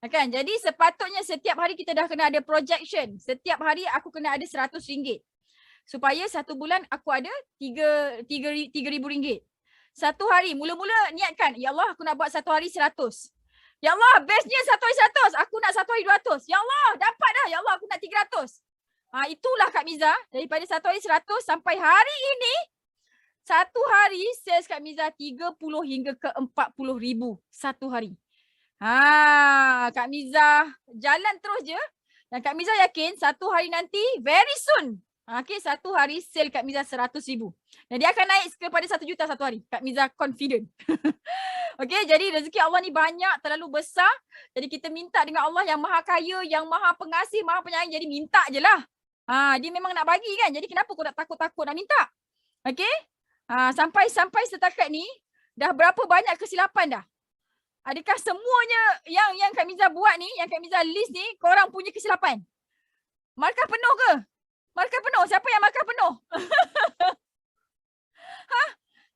Kan, jadi sepatutnya setiap hari kita dah kena ada projection. Setiap hari aku kena ada RM100. Supaya satu bulan aku ada RM3,000. Satu hari, mula-mula niatkan, ya Allah aku nak buat satu hari 100. Ya Allah, bestnya satu hari 100. Aku nak satu hari 200. Ya Allah, dapat dah. Ya Allah, aku nak 300. Itulah Kak Miza. Daripada satu hari 100 sampai hari ini, satu hari sales Kak Miza 30 hingga ke 40 ribu satu hari. Kak Miza jalan terus je. Dan Kak Miza yakin satu hari nanti, very soon, okay, satu hari sale Kak Miza 100 ribu. Dan dia akan naik kepada 1 juta satu hari. Kak Miza confident. Okay, jadi rezeki Allah ni banyak, terlalu besar. Jadi kita minta dengan Allah yang maha kaya, yang maha pengasih, maha penyayang. Jadi minta je lah. Dia memang nak bagi kan. Jadi kenapa kau nak takut-takut nak minta? Okay. Sampai setakat ni, dah berapa banyak kesilapan dah? Adakah semuanya yang Kak Miza buat ni, yang Kak Miza list ni, korang punya kesilapan? Markah penuh ke? Markah penuh. Siapa yang markah penuh?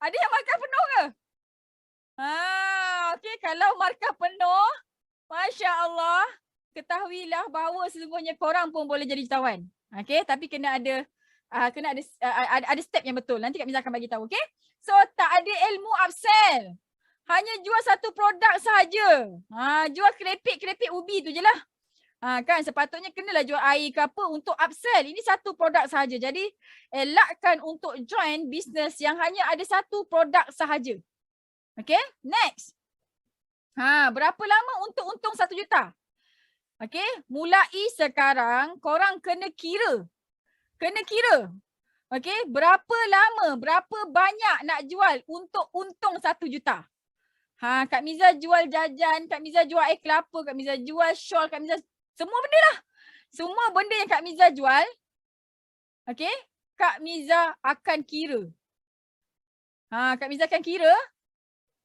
Ada yang markah penuh ke? Okay, kalau markah penuh, Masya Allah, ketahuilah bahawa sesungguhnya korang pun boleh jadi jutawan. Okay, tapi kena ada step yang betul. Nanti Kak Miza akan bagi tahu. Okay, so tak ada ilmu upsell. Hanya jual satu produk sahaja. Jual kerepek ubi tu je lah. Kan sepatutnya kenalah jual air ke apa untuk upsell. Ini satu produk sahaja. Jadi elakkan untuk join bisnes yang hanya ada satu produk sahaja. Okay, next. Berapa lama untuk untung 1 juta? Okay, mulai sekarang korang kena kira. Okay, berapa lama, berapa banyak nak jual untuk untung 1 juta? Kak Miza jual jajan, Kak Miza jual air kelapa, Kak Miza jual shawl, Kak Miza semua benda lah. Semua benda yang Kak Miza jual, okay, Kak Miza akan kira. Kak Miza akan kira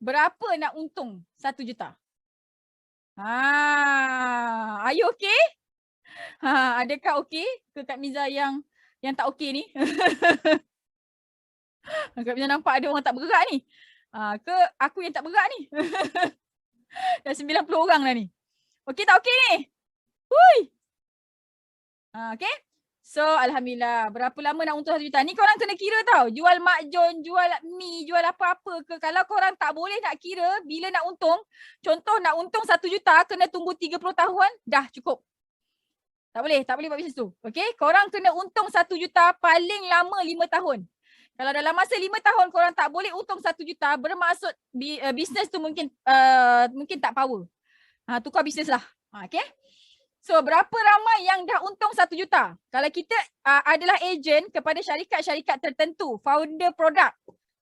berapa nak untung 1 juta. Are you okay? Adakah okay ke Kak Miza yang tak okay ni? Kak Miza nampak ada orang tak bergerak ni. Ke aku yang tak bergerak ni? Dah 90 orang dah ni. Okay tak okay ni? Hui. Okay. So Alhamdulillah. Berapa lama nak untung 1 juta? Ni korang kena kira tau. Jual makjon, jual mi, jual apa-apa ke. Kalau korang tak boleh nak kira bila nak untung. Contoh nak untung 1 juta kena tunggu 30 tahun. Dah cukup. Tak boleh buat bisnes tu. Okay. Korang kena untung 1 juta paling lama 5 tahun. Kalau dalam masa 5 tahun korang tak boleh untung 1 juta, bermaksud bisnes tu mungkin tak power. Tukar bisnes lah. Okay. So berapa ramai yang dah untung 1 juta? Kalau kita adalah ejen kepada syarikat-syarikat tertentu, founder produk,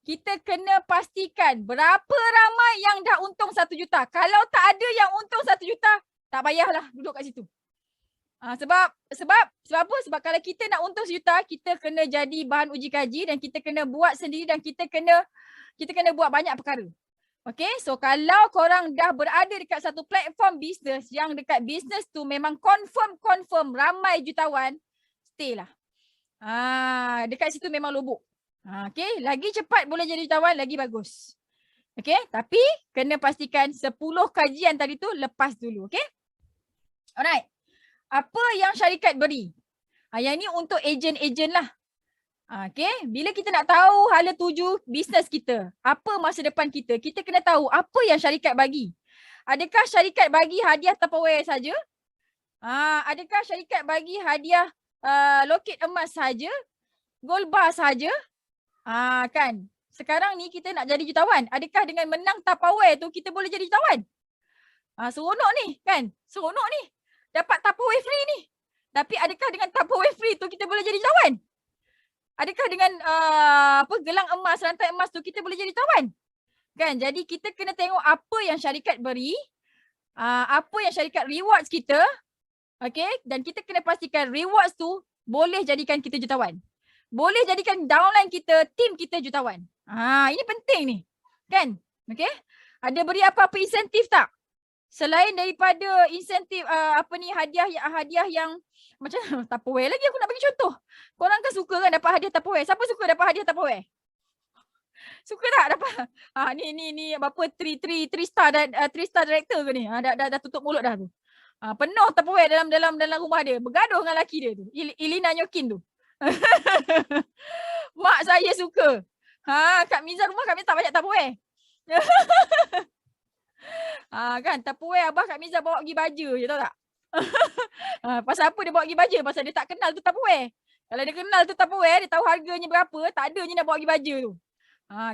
kita kena pastikan berapa ramai yang dah untung 1 juta. Kalau tak ada yang untung 1 juta, tak payahlah duduk kat situ. Sebab apa? Sebab kalau kita nak untung 1 juta, kita kena jadi bahan uji kaji dan kita kena buat sendiri dan kita kena buat banyak perkara. Okay, so kalau korang dah berada dekat satu platform bisnes yang dekat bisnes tu memang confirm ramai jutawan, stay lah. Dekat situ memang lubuk. Okay, lagi cepat boleh jadi jutawan, lagi bagus. Okay, tapi kena pastikan 10 kajian tadi tu lepas dulu. Okay, alright. Apa yang syarikat beri? Yang ni untuk ejen-ejen lah. Okay, bila kita nak tahu hala tuju bisnes kita, apa masa depan kita, kita kena tahu apa yang syarikat bagi. Adakah syarikat bagi hadiah Tupperware saja? Adakah syarikat bagi hadiah loket emas saja? Gold bar saja? Kan, sekarang ni kita nak jadi jutawan. Adakah dengan menang Tupperware tu kita boleh jadi jutawan? Seronok ni kan? Seronok ni. Dapat Tupperware free ni. Tapi adakah dengan Tupperware free tu kita boleh jadi jutawan? Adakah dengan gelang emas, rantai emas tu kita boleh jadi jutawan? Kan? Jadi kita kena tengok apa yang syarikat beri, apa yang syarikat rewards kita, okay? Dan kita kena pastikan rewards tu boleh jadikan kita jutawan. Boleh jadikan downline kita, team kita jutawan. Ini penting ni. Kan? Okay? Ada beri apa-apa insentif tak? Selain daripada insentif hadiah yang macam Tupperware lagi aku nak bagi contoh. Korang kan suka kan dapat hadiah Tupperware? Siapa suka dapat hadiah Tupperware? Suka tak dapat? Ni apa 3 star dan 3 star director ke ni? Dah tutup mulut dah tu. Penuh Tupperware dalam rumah dia. Bergaduh dengan laki dia tu. Ilina Nyokin tu. Mak saya suka. Kak Miza rumah Kak Miza tak banyak Tupperware. Kan Tupperware abah Kak Miza bawa pergi baja je, tahu tak? Pasal apa dia bawa pergi baja? Pasal dia tak kenal tu Tupperware. Kalau dia kenal tu Tupperware, dia tahu harganya berapa, tak adanya nak bawa pergi baja tu.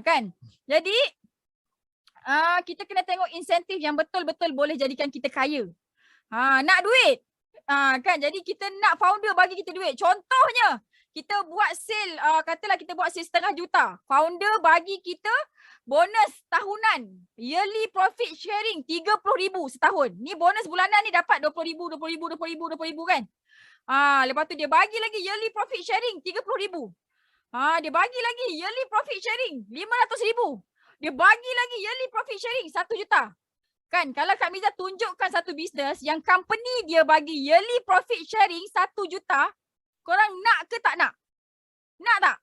Kan? Jadi kita kena tengok insentif yang betul-betul boleh jadikan kita kaya. Nak duit. Kan? Jadi kita nak founder bagi kita duit. Contohnya, kita buat sale, katalah kita buat sale 500,000 juta. Founder bagi kita bonus tahunan. Yearly profit sharing 30,000 setahun. Ni bonus bulanan ni dapat 20,000 kan. Lepas tu dia bagi lagi yearly profit sharing 30,000. Dia bagi lagi yearly profit sharing 500,000. Dia bagi lagi yearly profit sharing 1 juta. Kan, kalau Kak Miza tunjukkan satu bisnes yang company dia bagi yearly profit sharing 1 juta, korang nak ke tak nak? Nak tak?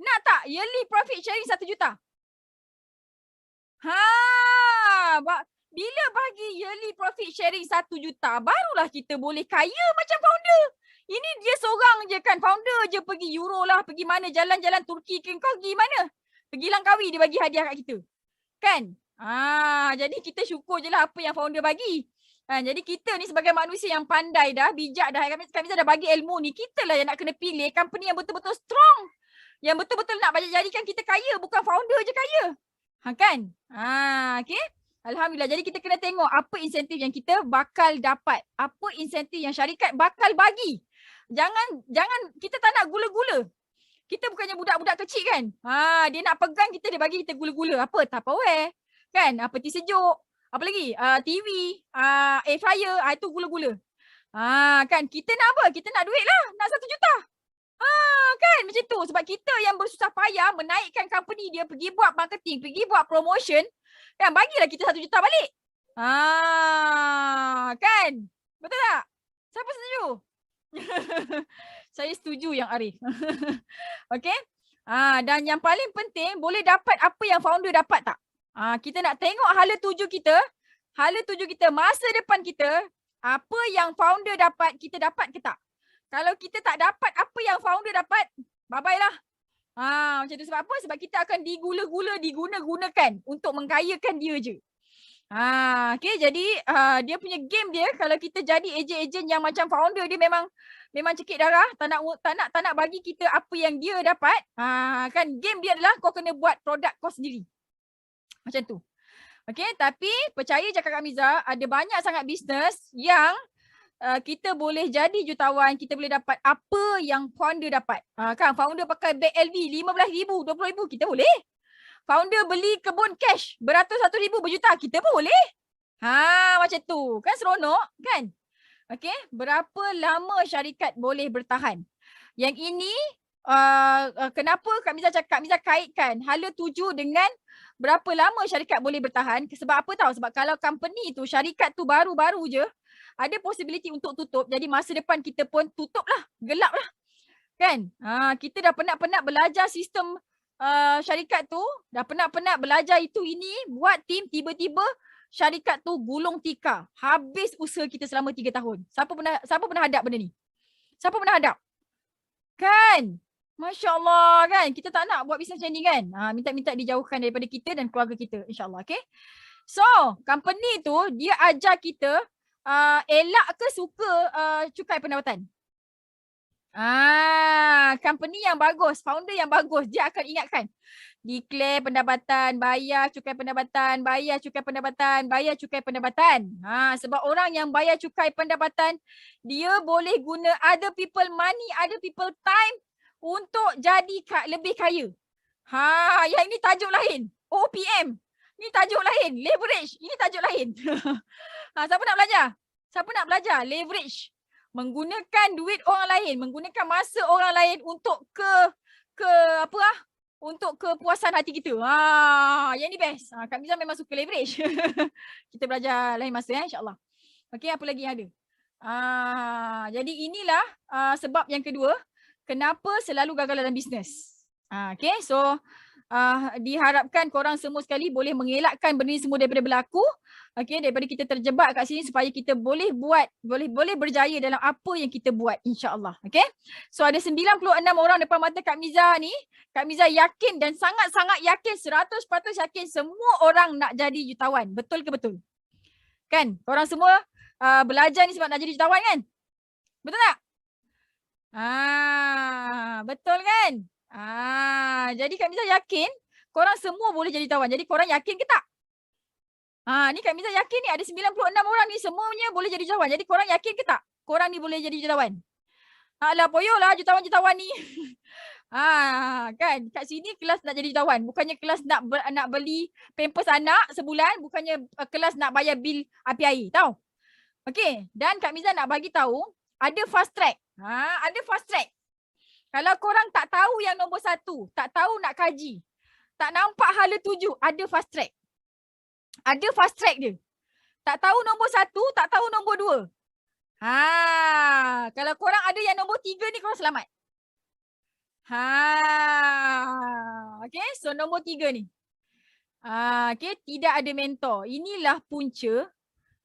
Nak tak yearly profit sharing 1 juta? Bila bagi yearly profit sharing 1 juta, barulah kita boleh kaya macam founder. Ini dia seorang je kan, founder je pergi Euro lah, pergi mana, jalan-jalan Turki ke, kau pergi mana? Pergi Langkawi dia bagi hadiah kat kita. Kan? Jadi kita syukur je lah apa yang founder bagi. Jadi kita ni sebagai manusia yang pandai dah, bijak dah, kami dah bagi ilmu ni, kita lah yang nak kena pilih company yang betul-betul strong. Yang betul-betul nak jadikan kita kaya, bukan founder je kaya. Kan? Okay. Alhamdulillah. Jadi kita kena tengok apa insentif yang kita bakal dapat. Apa insentif yang syarikat bakal bagi. Jangan kita tak nak gula-gula. Kita bukannya budak-budak kecil kan. Dia nak pegang kita, dia bagi kita gula-gula. Apa? Tupperware. Kan? Peti sejuk. Apa lagi? TV, air fryer, itu gula-gula. Kan? Kita nak apa? Kita nak duit lah. Nak 1 juta. Kan? Macam tu. Sebab kita yang bersusah payah menaikkan company dia, pergi buat marketing, pergi buat promotion. Kan? Bagilah kita 1 juta balik. Kan? Betul tak? Siapa setuju? Saya setuju yang Arif. Okay? Dan yang paling penting, boleh dapat apa yang founder dapat tak? Kita nak tengok hala tuju kita, masa depan kita, apa yang founder dapat, kita dapat ke tak? Kalau kita tak dapat apa yang founder dapat, bye-bye lah. Macam tu. Sebab apa? Sebab kita akan diguna-gunakan untuk mengkayakan dia je. Okay, jadi dia punya game dia, kalau kita jadi ejen-ejen yang macam founder, dia memang cekik darah, tak nak bagi kita apa yang dia dapat. Kan game dia adalah kau kena buat produk kau sendiri. Macam tu. Okay, tapi percaya cakap Kak Miza, ada banyak sangat bisnes yang kita boleh jadi jutawan, kita boleh dapat apa yang founder dapat. Kan founder pakai beg LV RM15,000, RM20,000, kita boleh. Founder beli kebun cash beratus-ratus ribu, berjuta, kita pun boleh. Macam tu. Kan seronok kan? Okay, berapa lama syarikat boleh bertahan? Yang ini kenapa Kak Miza kaitkan hala tuju dengan berapa lama syarikat boleh bertahan? Sebab apa tahu? Sebab kalau company tu, syarikat tu baru-baru je, ada possibility untuk tutup. Jadi masa depan kita pun tutup lah, gelap lah. Kan? Kita dah penat-penat belajar sistem syarikat tu, dah penat-penat belajar itu ini, buat tim, tiba-tiba syarikat tu gulung tikar. Habis usaha kita selama 3 tahun. Siapa pernah hadap benda ni? Siapa pernah hadap? Kan? Masya Allah kan? Kita tak nak buat bisnes macam ni kan? Minta-minta dijauhkan daripada kita dan keluarga kita, insyaAllah. Okay? So, company tu dia ajar kita elak ke suka cukai pendapatan. Company yang bagus, founder yang bagus, dia akan ingatkan. Declare pendapatan, bayar cukai pendapatan, bayar cukai pendapatan, bayar cukai pendapatan. Sebab orang yang bayar cukai pendapatan, dia boleh guna other people money, other people time untuk jadi lebih kaya. Yang ini tajuk lain. OPM. Ini tajuk lain. Leverage. Ini tajuk lain. Siapa nak belajar? Siapa nak belajar? Leverage. Menggunakan duit orang lain, menggunakan masa orang lain untuk untuk kepuasan hati kita. Yang ni best. Kak Miza memang suka leverage. Kita belajar lain masa insya-Allah. Okey, apa lagi yang ada? Jadi inilah sebab yang kedua kenapa selalu gagal dalam bisnes. Okay, so diharapkan korang semua sekali boleh mengelakkan benda ni semua daripada berlaku. Okay, daripada kita terjebak kat sini supaya kita boleh berjaya dalam apa yang kita buat, insya-Allah. Okay, so ada 96 orang depan mata Kak Miza ni. Kak Miza yakin dan sangat-sangat yakin, 100% yakin semua orang nak jadi jutawan. Betul ke betul? Kan? Korang semua belajar ni sebab nak jadi jutawan kan? Betul tak? Betul kan? Jadi Kak Miza yakin korang semua boleh jadi jutawan. Jadi korang yakin ke tak? Ni Kak Miza yakin ni ada 96 orang ni semuanya boleh jadi jutawan. Jadi korang yakin ke tak? Korang ni boleh jadi jutawan. Alah poyolah jutawan-jutawan ni. Kan kat sini kelas nak jadi jutawan. Bukannya kelas nak beli pampers anak sebulan. Bukannya kelas nak bayar bil api air. Tahu? Okey. Dan Kak Miza nak bagi tahu ada fast track. Ada fast track. Kalau korang tak tahu yang nombor 1, tak tahu nak kaji, tak nampak hala tuju, ada fast track. Ada fast track dia. Tak tahu nombor 1, tak tahu nombor 2. Kalau korang ada yang nombor 3 ni, korang selamat. Okay, so nombor 3 ni. Okay, tidak ada mentor. Inilah punca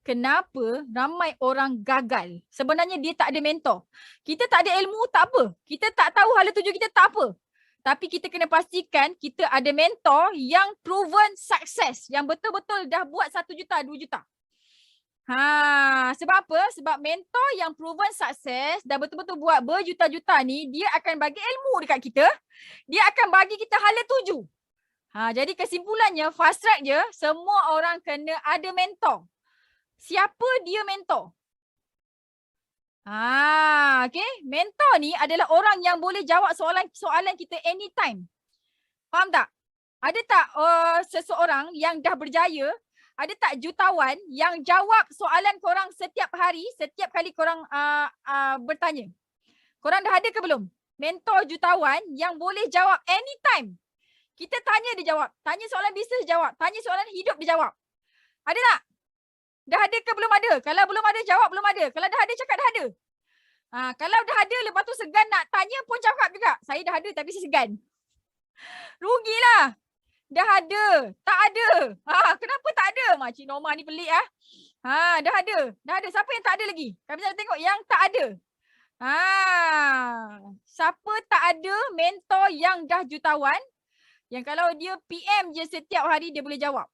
kenapa ramai orang gagal. Sebenarnya dia tak ada mentor. Kita tak ada ilmu, tak apa. Kita tak tahu hala tuju kita, tak apa. Tapi kita kena pastikan kita ada mentor yang proven sukses. Yang betul-betul dah buat 1 juta, 2 juta. Sebab apa? Sebab mentor yang proven sukses dan betul-betul buat berjuta-juta ni, dia akan bagi ilmu dekat kita. Dia akan bagi kita hala tuju. Jadi kesimpulannya, fast track je, semua orang kena ada mentor. Siapa dia mentor? Okay. Mentor ni adalah orang yang boleh jawab soalan kita anytime. Faham tak? Ada tak seseorang yang dah berjaya, ada tak jutawan yang jawab soalan korang setiap hari, setiap kali korang bertanya? Korang dah ada ke belum? Mentor jutawan yang boleh jawab anytime. Kita tanya dia jawab. Tanya soalan bisnes dia jawab. Tanya soalan hidup dia jawab. Ada tak? Dah ada ke belum ada? Kalau belum ada, jawab belum ada. Kalau dah ada, cakap dah ada. Kalau dah ada, lepas tu segan nak tanya pun cakap juga. Saya dah ada tapi saya segan. Rugilah. Dah ada. Tak ada. Kenapa tak ada? Cik Norma ni pelik dah ada. Dah ada. Siapa yang tak ada lagi? Kami nak tengok yang tak ada. Siapa tak ada mentor yang dah jutawan, yang kalau dia PM je setiap hari dia boleh jawab.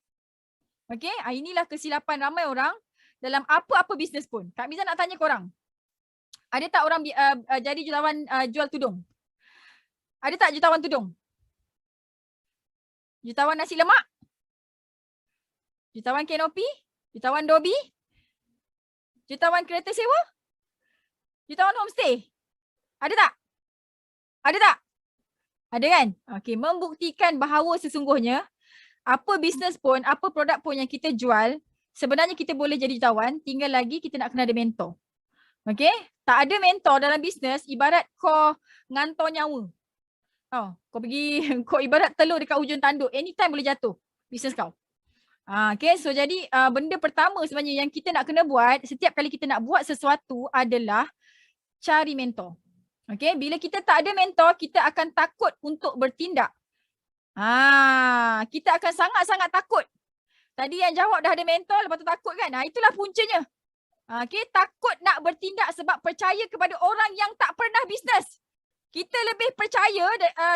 Okay, inilah kesilapan ramai orang dalam apa-apa bisnes pun. Kak Miza nak tanya korang. Ada tak orang jadi jutawan jual tudung? Ada tak jutawan tudung? Jutawan nasi lemak? Jutawan kanopi? Jutawan dobi? Jutawan kereta sewa? Jutawan homestay? Ada tak? Ada tak? Ada kan? Okey, membuktikan bahawa sesungguhnya apa bisnes pun, apa produk pun yang kita jual, sebenarnya kita boleh jadi jutawan, tinggal lagi kita nak kena ada mentor. Okey? Tak ada mentor dalam bisnes ibarat kau ngantor nyawa. Kau pergi, kau ibarat telur dekat hujung tanduk, anytime boleh jatuh bisnes kau. Okay, so jadi benda pertama sebenarnya yang kita nak kena buat setiap kali kita nak buat sesuatu adalah cari mentor. Okay, bila kita tak ada mentor, kita akan takut untuk bertindak. Kita akan sangat-sangat takut. Tadi yang jawab dah ada mentor, lepas tu takut kan? Itulah puncanya. Okay, takut nak bertindak sebab percaya kepada orang yang tak pernah bisnes. Kita lebih percaya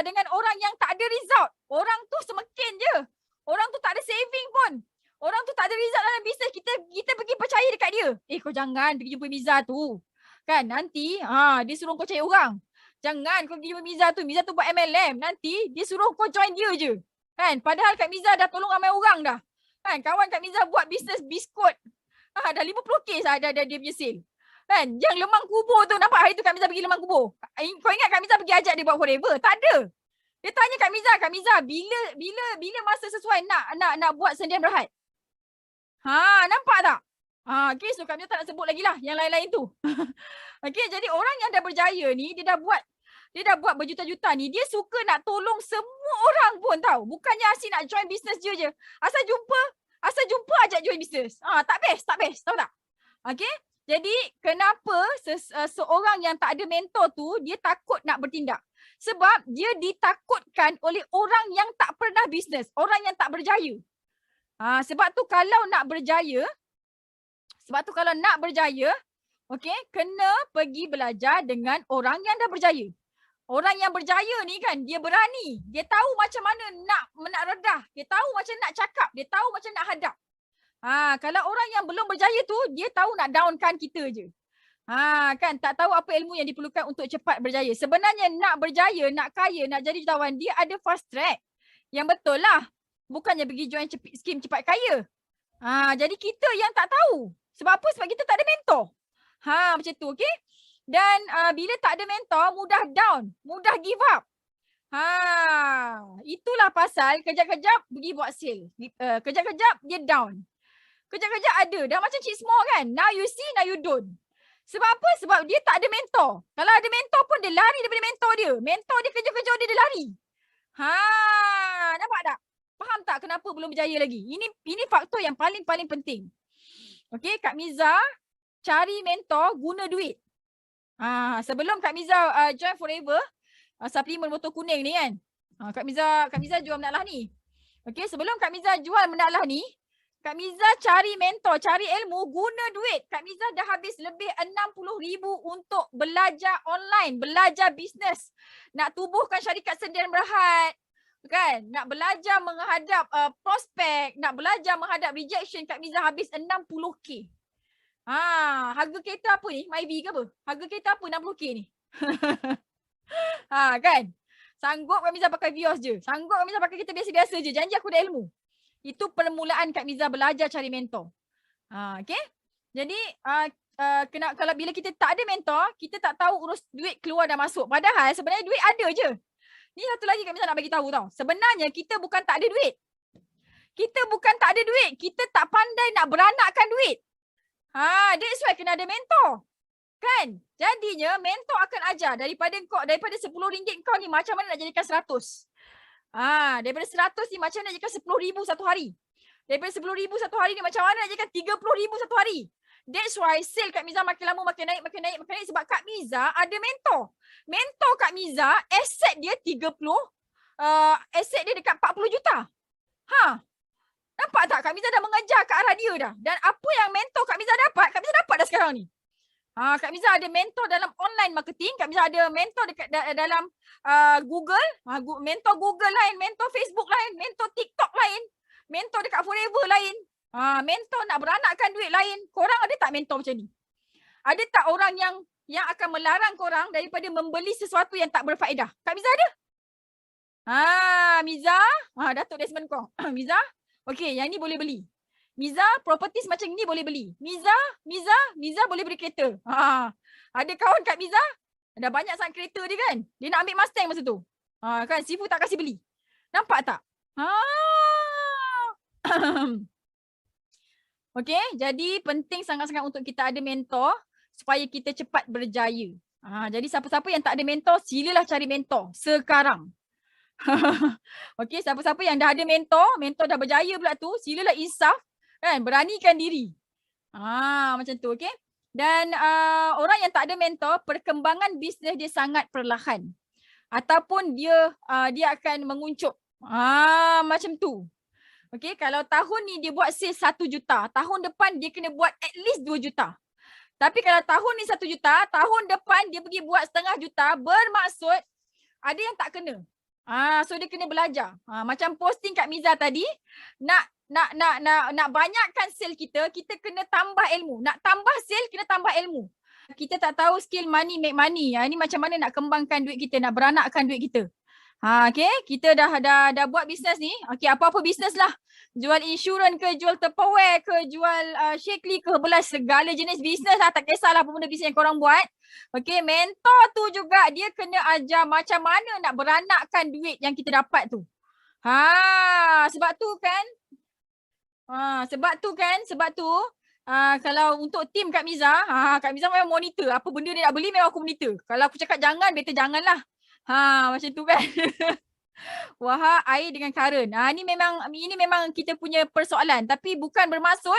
dengan orang yang tak ada result. Orang tu semakin je. Orang tu tak ada saving pun. Orang tu tak ada result dalam bisnes. Kita pergi percaya dekat dia. Kau jangan pergi jumpa Miza tu. Kan nanti dia suruh kau cari orang. Jangan kau pergi jumpa Miza tu. Miza tu buat MLM. Nanti dia suruh kau join dia je. Kan? Padahal Kak Miza dah tolong ramai orang dah. Kan? Kawan Kak Miza buat bisnes biskut. Dah 50 kes dah dia punya sale. Kan? Yang lemang kubur tu, nampak hari tu Kak Miza pergi lemang kubur. Kau ingat Kak Miza pergi ajak dia buat forever? Tak ada. Dia tanya Kak Miza, bila masa sesuai nak buat sendian berhad? Nampak tak? Okay, so Kak Miza tak nak sebut lagi lah yang lain-lain tu. Okay, jadi orang yang dah berjaya ni, dia dah buat berjuta-juta ni, dia suka nak tolong semua orang pun tau. Bukannya asyik nak join bisnes dia je. Asal jumpa ajak join bisnes. Tak best, tahu tak? Okay? Jadi kenapa seorang yang tak ada mentor tu dia takut nak bertindak? Sebab dia ditakutkan oleh orang yang tak pernah bisnes, orang yang tak berjaya. Sebab tu kalau nak berjaya, okey, kena pergi belajar dengan orang yang dah berjaya. Orang yang berjaya ni kan, dia berani. Dia tahu macam mana nak redah. Dia tahu macam nak cakap. Dia tahu macam nak hadap. Kalau orang yang belum berjaya tu, dia tahu nak downkan kita je. Kan tak tahu apa ilmu yang diperlukan untuk cepat berjaya. Sebenarnya nak berjaya, nak kaya, nak jadi jutawan, dia ada fast track. Yang betul lah. Bukannya pergi join skim cepat kaya. Jadi kita yang tak tahu. Sebab apa? Sebab kita tak ada mentor. Macam tu, okey? Dan bila tak ada mentor, mudah down, mudah give up. Itulah pasal kejap-kejap pergi buat sale. Kejap-kejap dia down. Kejap-kejap ada. Dah macam Cik Small kan. Now you see, now you don't. Sebab apa? Sebab dia tak ada mentor. Kalau ada mentor pun dia lari daripada mentor dia. Mentor dia kejar-kejar dia lari. Nampak tak? Faham tak kenapa belum berjaya lagi? Ini faktor yang paling penting. Okay, Kak Miza cari mentor guna duit. Sebelum Kak Miza join Forever, suplemen botol kuning ni kan. Kak Miza jual menaklah ni. Okay, sebelum Kak Miza jual menaklah ni, Kak Miza cari mentor, cari ilmu, guna duit. Kak Miza dah habis lebih 60,000 untuk belajar online, belajar bisnes. Nak tubuhkan syarikat sendian berhad. Kan? Nak belajar menghadap prospek, nak belajar menghadap rejection. Kak Miza habis 60K. Harga kereta apa ni? Myvi ke apa? Harga kereta apa 60k ni? Kan? Sanggup Kak Miza pakai Vios je. Sanggup Kak Miza pakai kereta biasa-biasa je. Janji aku ada ilmu. Itu permulaan Kak Miza belajar cari mentor. Okay? Jadi kalau bila kita tak ada mentor, kita tak tahu urus duit keluar dan masuk. Padahal sebenarnya duit ada je. Ni satu lagi Kak Miza nak bagi tahu tau. Sebenarnya kita bukan tak ada duit. Kita bukan tak ada duit. Kita tak pandai nak beranakkan duit. That's why kena ada mentor. Kan? Jadinya mentor akan ajar daripada RM10 kau ni macam mana nak jadikan 100. Daripada 100 ni macam mana nak jadikan 10,000 satu hari. Daripada 10,000 satu hari ni macam mana nak jadikan 30,000 satu hari. That's why sale Kak Miza makin lama makin naik sebab Kak Miza ada mentor. Mentor Kak Miza, aset dia 30, aset dia dekat 40 juta. Nampak tak Kak Miza dah mengejar ke arah dia dah. Dan apa yang mentor Kak Miza dapat, Kak Miza dapat dah sekarang ni. Kak Miza ada mentor dalam online marketing, Kak Miza ada mentor dekat dalam Google, mentor Google lain, mentor Facebook lain, mentor TikTok lain, mentor dekat Forever lain. Mentor nak beranakkan duit lain. Korang ada tak mentor macam ni? Ada tak orang yang akan melarang korang daripada membeli sesuatu yang tak berfaedah? Kak Miza ada? Miza, Datuk Desmond kau. Miza, okey, yang ni boleh beli. Miza, properties macam ni boleh beli. Miza boleh beli kereta. Ada kawan Kak Miza, dah banyak sangat kereta dia kan. Dia nak ambil Mustang masa tu. Kan, Sifu tak kasih beli. Nampak tak? Okey, jadi penting sangat-sangat untuk kita ada mentor supaya kita cepat berjaya. Jadi siapa-siapa yang tak ada mentor, silalah cari mentor sekarang. Okey, siapa-siapa yang dah ada mentor dah berjaya pula tu, silalah insaf kan, beranikan diri. Macam tu, okey. Dan orang yang tak ada mentor, perkembangan bisnes dia sangat perlahan. Ataupun dia akan menguncup. Macam tu. Okey, kalau tahun ni dia buat sales 1 juta, tahun depan dia kena buat at least 2 juta. Tapi kalau tahun ni 1 juta, tahun depan dia pergi buat setengah juta, bermaksud ada yang tak kena. So dia kena belajar. Macam posting Kak Miza tadi, nak banyakkan sale kita kena tambah ilmu. Nak tambah sale, kena tambah ilmu. Kita tak tahu skill money make money. Ini macam mana nak kembangkan duit kita, nak beranakkan duit kita. Okay, kita dah buat bisnes ni. Okay, apa-apa bisnes lah. Jual insurans ke, jual Tupperware ke, jual Shakely ke, belas segala jenis bisnes lah. Tak kisahlah apa benda bisnes yang korang buat. Okay, mentor tu juga dia kena ajar macam mana nak beranakkan duit yang kita dapat tu. Sebab tu kalau untuk tim Kak Miza, Kak Miza memang monitor. Apa benda dia nak beli memang aku monitor. Kalau aku cakap jangan, better janganlah. Macam tu kan. Wahak air dengan current. Ini memang kita punya persoalan, tapi bukan bermaksud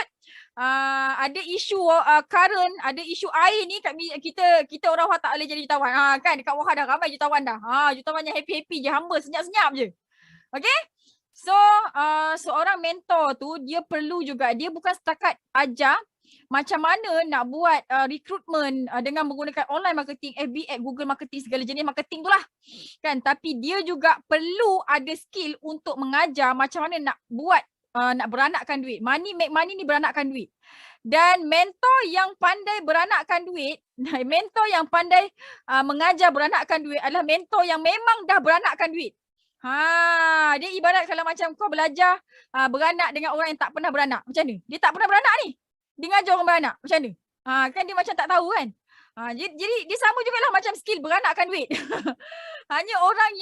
ada isu current, ada isu air ni kita orang Wahak tak boleh jadi jutawan. Kan dekat Wahak dah ramai jutawan dah. Jutawan yang happy-happy je, hamba senyap-senyap je. Okay? So seorang mentor tu dia perlu juga, dia bukan setakat ajar macam mana nak buat recruitment dengan menggunakan online marketing, FB ad, Google marketing, segala jenis marketing tu lah. Kan? Tapi dia juga perlu ada skill untuk mengajar macam mana nak buat, nak beranakkan duit. Money make money ni beranakkan duit. Dan mentor yang pandai beranakkan duit, mentor yang pandai mengajar beranakkan duit adalah mentor yang memang dah beranakkan duit. Dia ibarat kalau macam kau belajar beranak dengan orang yang tak pernah beranak. Macam mana? Dia tak pernah beranak ni. Dia ngajar orang beranak. Macam mana? Kan dia macam tak tahu kan? Jadi dia sama jugalah macam skill beranakkan duit. Hanya orang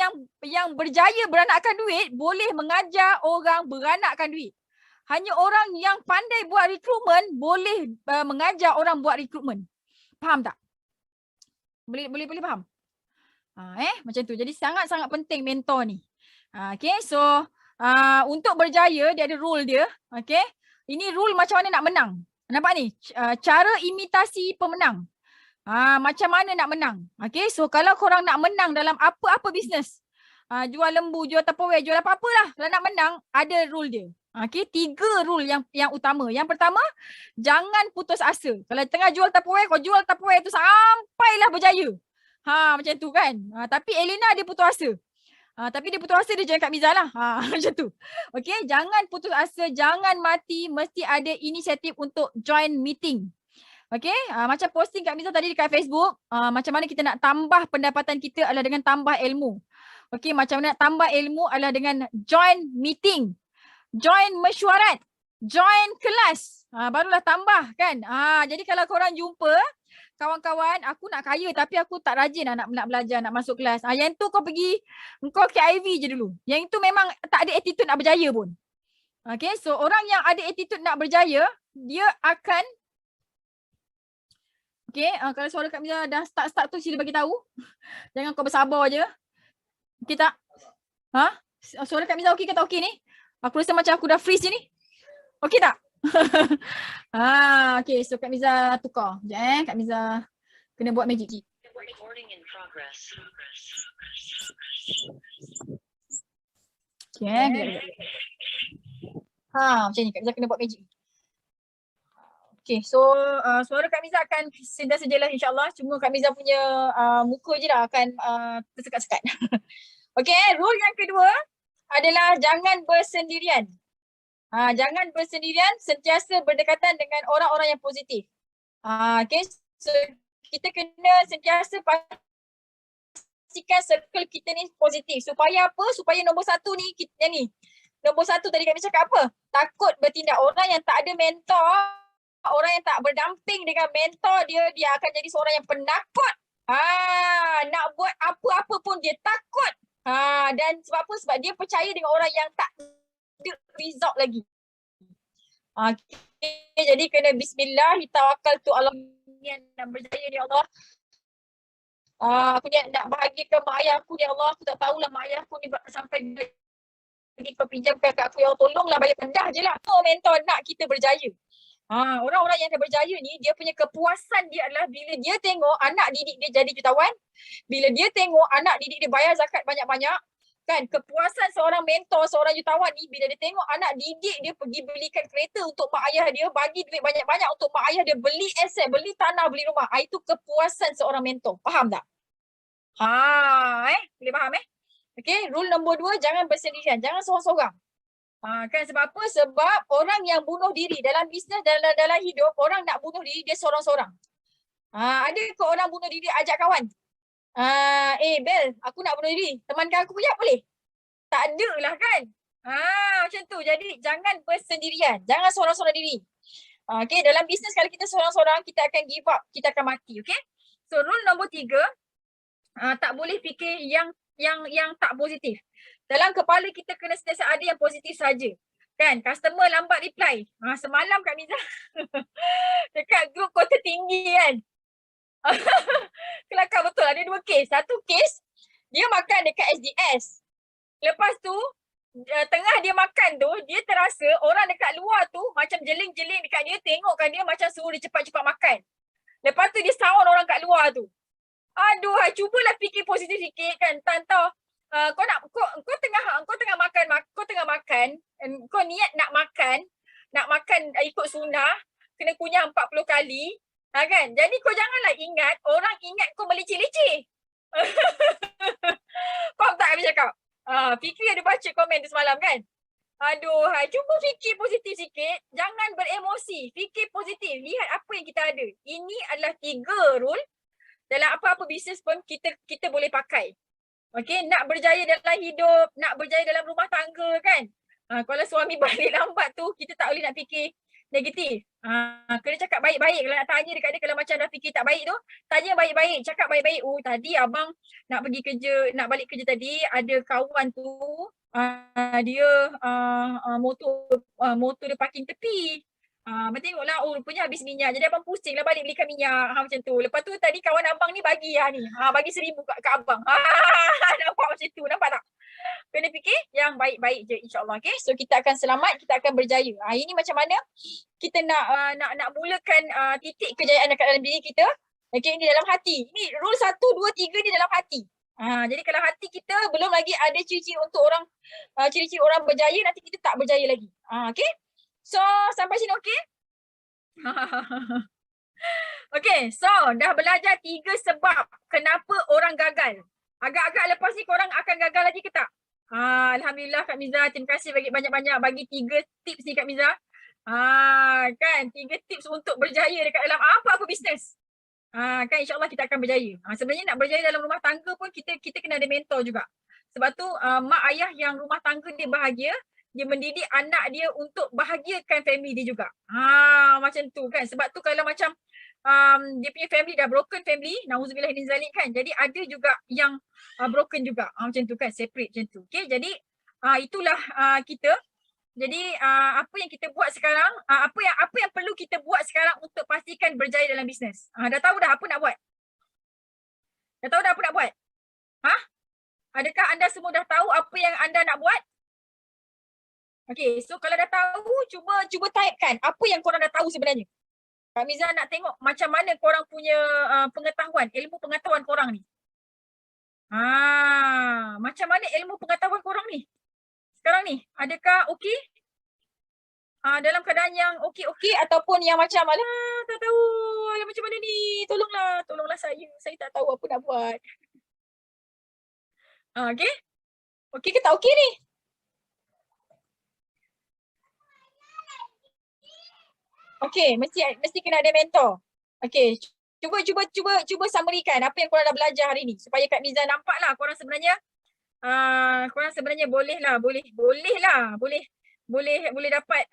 yang berjaya beranakkan duit boleh mengajar orang beranakkan duit. Hanya orang yang pandai buat recruitment boleh mengajar orang buat recruitment. Faham tak? Boleh faham? Macam tu. Jadi sangat-sangat penting mentor ni. Okay, so untuk berjaya dia ada rule dia. Okay, ini rule macam mana nak menang. Nampak ni? Cara imitasi pemenang. Macam mana nak menang. Okay, so kalau korang nak menang dalam apa-apa bisnes, jual lembu, jual Tupperware, jual apa-apa lah. Kalau nak menang, ada rule dia. Okay, 3 rule yang utama. Yang pertama, jangan putus asa. Kalau tengah jual Tupperware, kau jual Tupperware tu sampailah berjaya. Macam tu kan. Tapi Elena dia putus asa. Tapi dia putus asa, dia jangan Kak Miza lah. Macam tu. Okay, jangan putus asa, jangan mati. Mesti ada inisiatif untuk join meeting. Okay, macam posting Kak Miza tadi dekat Facebook, macam mana kita nak tambah pendapatan kita adalah dengan tambah ilmu. Okay, macam mana nak tambah ilmu adalah dengan join meeting, join mesyuarat, join kelas. Barulah tambah kan. Jadi kalau korang jumpa kawan-kawan, aku nak kaya tapi aku tak rajin nak belajar, nak masuk kelas. Yang tu kau pergi, kau KIV je dulu. Yang itu memang tak ada attitude nak berjaya pun. Okay, so orang yang ada attitude nak berjaya, dia akan kalau suara Kak Miza dah start tu sila bagi tahu. Jangan kau bersabar je. Okey tak? Suara Kak Miza okey ke tak okey ni? Aku rasa macam aku dah freeze je ni. Okey tak? Okey, so Kak Miza tukar. Sekejap Kak Miza kena buat magic. Okey, macam ni Kak Miza kena buat magic. Okay, so suara Kak Miza akan sedar sajalah insyaAllah. Cuma Kak Miza punya muka je dah akan tersekat-sekat. Okay, rule yang kedua adalah jangan bersendirian. Jangan bersendirian, sentiasa berdekatan dengan orang-orang yang positif. Okay, so kita kena sentiasa pastikan circle kita ni positif. Supaya apa? Supaya nombor satu ni, nombor satu tadi Kak Miza cakap apa? Takut bertindak. Orang yang tak ada mentor, orang yang tak berdamping dengan mentor dia akan jadi seorang yang penakut. Nak buat apa-apa pun dia takut. Dan sebab apa? Sebab dia percaya dengan orang yang tak ada result lagi. Okay, jadi kena bismillah, tawakkaltu ala yang berjaya ya Allah. Aku nak bahagikan mak ayah aku ya Allah. Aku tak tahulah mak ayah aku ni sampai pergi kau pinjamkan kat aku ya Allah. Tolonglah balik pendah je lah. Mentor nak kita berjaya. Orang-orang yang dah berjaya ni, dia punya kepuasan dia adalah bila dia tengok anak didik dia jadi jutawan, bila dia tengok anak didik dia bayar zakat banyak-banyak, kan, kepuasan seorang mentor, seorang jutawan ni, bila dia tengok anak didik dia pergi belikan kereta untuk mak ayah dia, bagi duit banyak-banyak untuk mak ayah dia, beli aset, beli tanah, beli rumah. Itu kepuasan seorang mentor. Faham tak? Boleh faham Okay, rule nombor 2, jangan bersendirian, jangan seorang-seorang. Kan sebab apa? Sebab orang yang bunuh diri dalam bisnes, dalam hidup, orang nak bunuh diri dia seorang-seorang. Ada ke orang bunuh diri ajak kawan? Bel, aku nak bunuh diri. Temankan aku punya boleh? Tak ada lah kan? Macam tu. Jadi jangan bersendirian. Jangan seorang-seorang diri. Okay, dalam bisnes kalau kita seorang-seorang, kita akan give up. Kita akan mati. Okay? So rule nombor 3, tak boleh fikir yang tak positif. Dalam kepala kita kena sentiasa ada yang positif saja. Kan, customer lambat reply. Semalam Kak Miza dekat grup kota tinggi kan. Kelakar betul, ada 2 kes. Satu kes, dia makan dekat SDS. Lepas tu, tengah dia makan tu, dia terasa orang dekat luar tu macam jeling-jeling dekat dia, tengokkan dia macam suruh dia cepat-cepat makan. Lepas tu dia sound orang kat luar tu. Aduh, cubalah fikir positif sikit kan. Tantau. Kau tengah makan, kau niat nak makan ikut sunnah, kena kunyah 40 kali, kan? Jadi kau janganlah ingat orang ingat kau meleceh-leceh. Faham tak Abi cakap? Fikri ada baca komen tu semalam kan? Aduh, cuba fikir positif sikit, jangan beremosi, fikir positif, lihat apa yang kita ada. Ini adalah 3 rule dalam apa-apa bisnes pun kita boleh pakai. Okay, nak berjaya dalam hidup, nak berjaya dalam rumah tangga kan. Kalau suami balik lambat tu, kita tak boleh nak fikir negatif. Kena cakap baik-baik. Kalau nak tanya dekat dia, kalau macam dah fikir tak baik tu, tanya baik-baik, cakap baik-baik. Tadi abang nak pergi kerja, nak balik kerja tadi, ada kawan tu, dia motor dia parking tepi. Abang tengoklah, rupanya habis minyak. Jadi abang pusing lah balik belikan minyak. Macam tu. Lepas tu tadi kawan abang ni bagi ni. Bagi 1,000 kat abang. Nampak macam tu. Nampak tak? Kena fikir yang baik-baik je insyaAllah. Okay? So kita akan selamat, kita akan berjaya. Ini macam mana kita nak mulakan titik kejayaan dekat dalam diri kita. Okay, ini dalam hati. Ini rule 1, 2, 3 ni dalam hati. Jadi kalau hati kita belum lagi ada ciri-ciri untuk orang, ciri-ciri orang berjaya, nanti kita tak berjaya lagi. Okay? So, sampai sini okey? Okay, so dah belajar 3 sebab kenapa orang gagal. Agak-agak lepas ni korang akan gagal lagi ke tak? Alhamdulillah Kak Miza, terima kasih bagi banyak-banyak bagi 3 tips ni Kak Miza. Kan 3 tips untuk berjaya dekat dalam apa-apa bisnes. Kan insyaAllah kita akan berjaya. Sebenarnya nak berjaya dalam rumah tangga pun kita kena ada mentor juga. Sebab tu mak ayah yang rumah tangga dia bahagia, dia mendidik anak dia untuk bahagiakan family dia juga. Macam tu kan. Sebab tu kalau macam dia punya family dah broken family, na'udzubillah min zalik kan. Jadi ada juga yang broken juga. Macam tu kan, separate macam tu. Okay, jadi itulah kita. Jadi apa yang kita buat sekarang, apa yang perlu kita buat sekarang untuk pastikan berjaya dalam bisnes? Dah tahu dah apa nak buat? Dah tahu dah apa nak buat? Adakah anda semua dah tahu apa yang anda nak buat? Okay, so kalau dah tahu, cuba typekan apa yang korang dah tahu sebenarnya. Kak Miza nak tengok macam mana korang punya pengetahuan, ilmu pengetahuan korang ni. Macam mana ilmu pengetahuan korang ni? Sekarang ni, adakah okey? Dalam keadaan yang okey-okey ataupun yang macam alah tak tahu, alah macam mana ni, tolonglah saya tak tahu apa nak buat. Okey? Okey ke tak okey ni? Okey, mesti kena ada mentor. Okey, cuba summary-kan apa yang korang dah belajar hari ni supaya Kak Miza nampaklah korang sebenarnya boleh dapat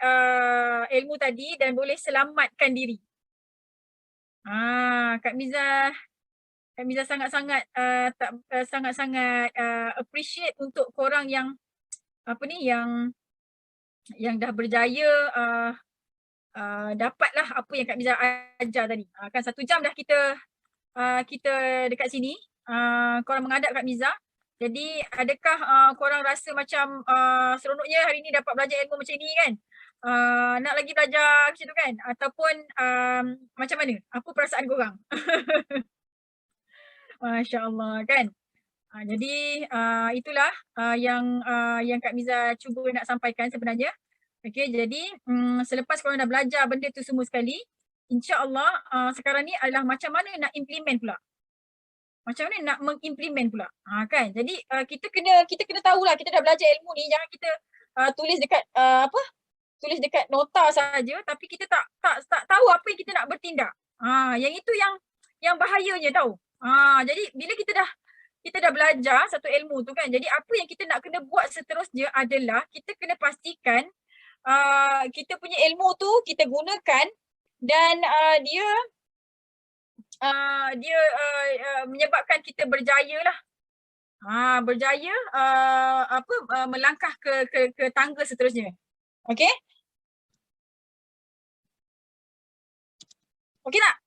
ilmu tadi dan boleh selamatkan diri. Kak Miza sangat-sangat appreciate untuk korang yang yang dah berjaya dapatlah apa yang Kak Miza ajar tadi. Kan 1 jam dah kita dekat sini. Korang menghadap Kak Miza. Jadi adakah korang rasa macam seronoknya hari ni dapat belajar ilmu macam ni kan? Nak lagi belajar macam tu kan? Ataupun macam mana? Apa perasaan korang? Masya Allah kan? Jadi itulah yang Kak Miza cuba nak sampaikan sebenarnya. Okay, jadi selepas korang dah belajar benda tu semua sekali, insyaAllah sekarang ni adalah macam mana nak implement pula. Macam mana nak mengimplement pula. Kan? Jadi kita kena tahulah kita dah belajar ilmu ni, jangan kita tulis dekat nota saja tapi kita tak tahu apa yang kita nak bertindak. Yang itu yang bahayanya tau. Jadi bila kita dah belajar satu ilmu tu kan, jadi apa yang kita nak kena buat seterusnya adalah kita kena pastikan kita punya ilmu tu kita gunakan dan dia menyebabkan kita berjaya lah. Berjaya melangkah ke tangga seterusnya. Okey? Okey tak?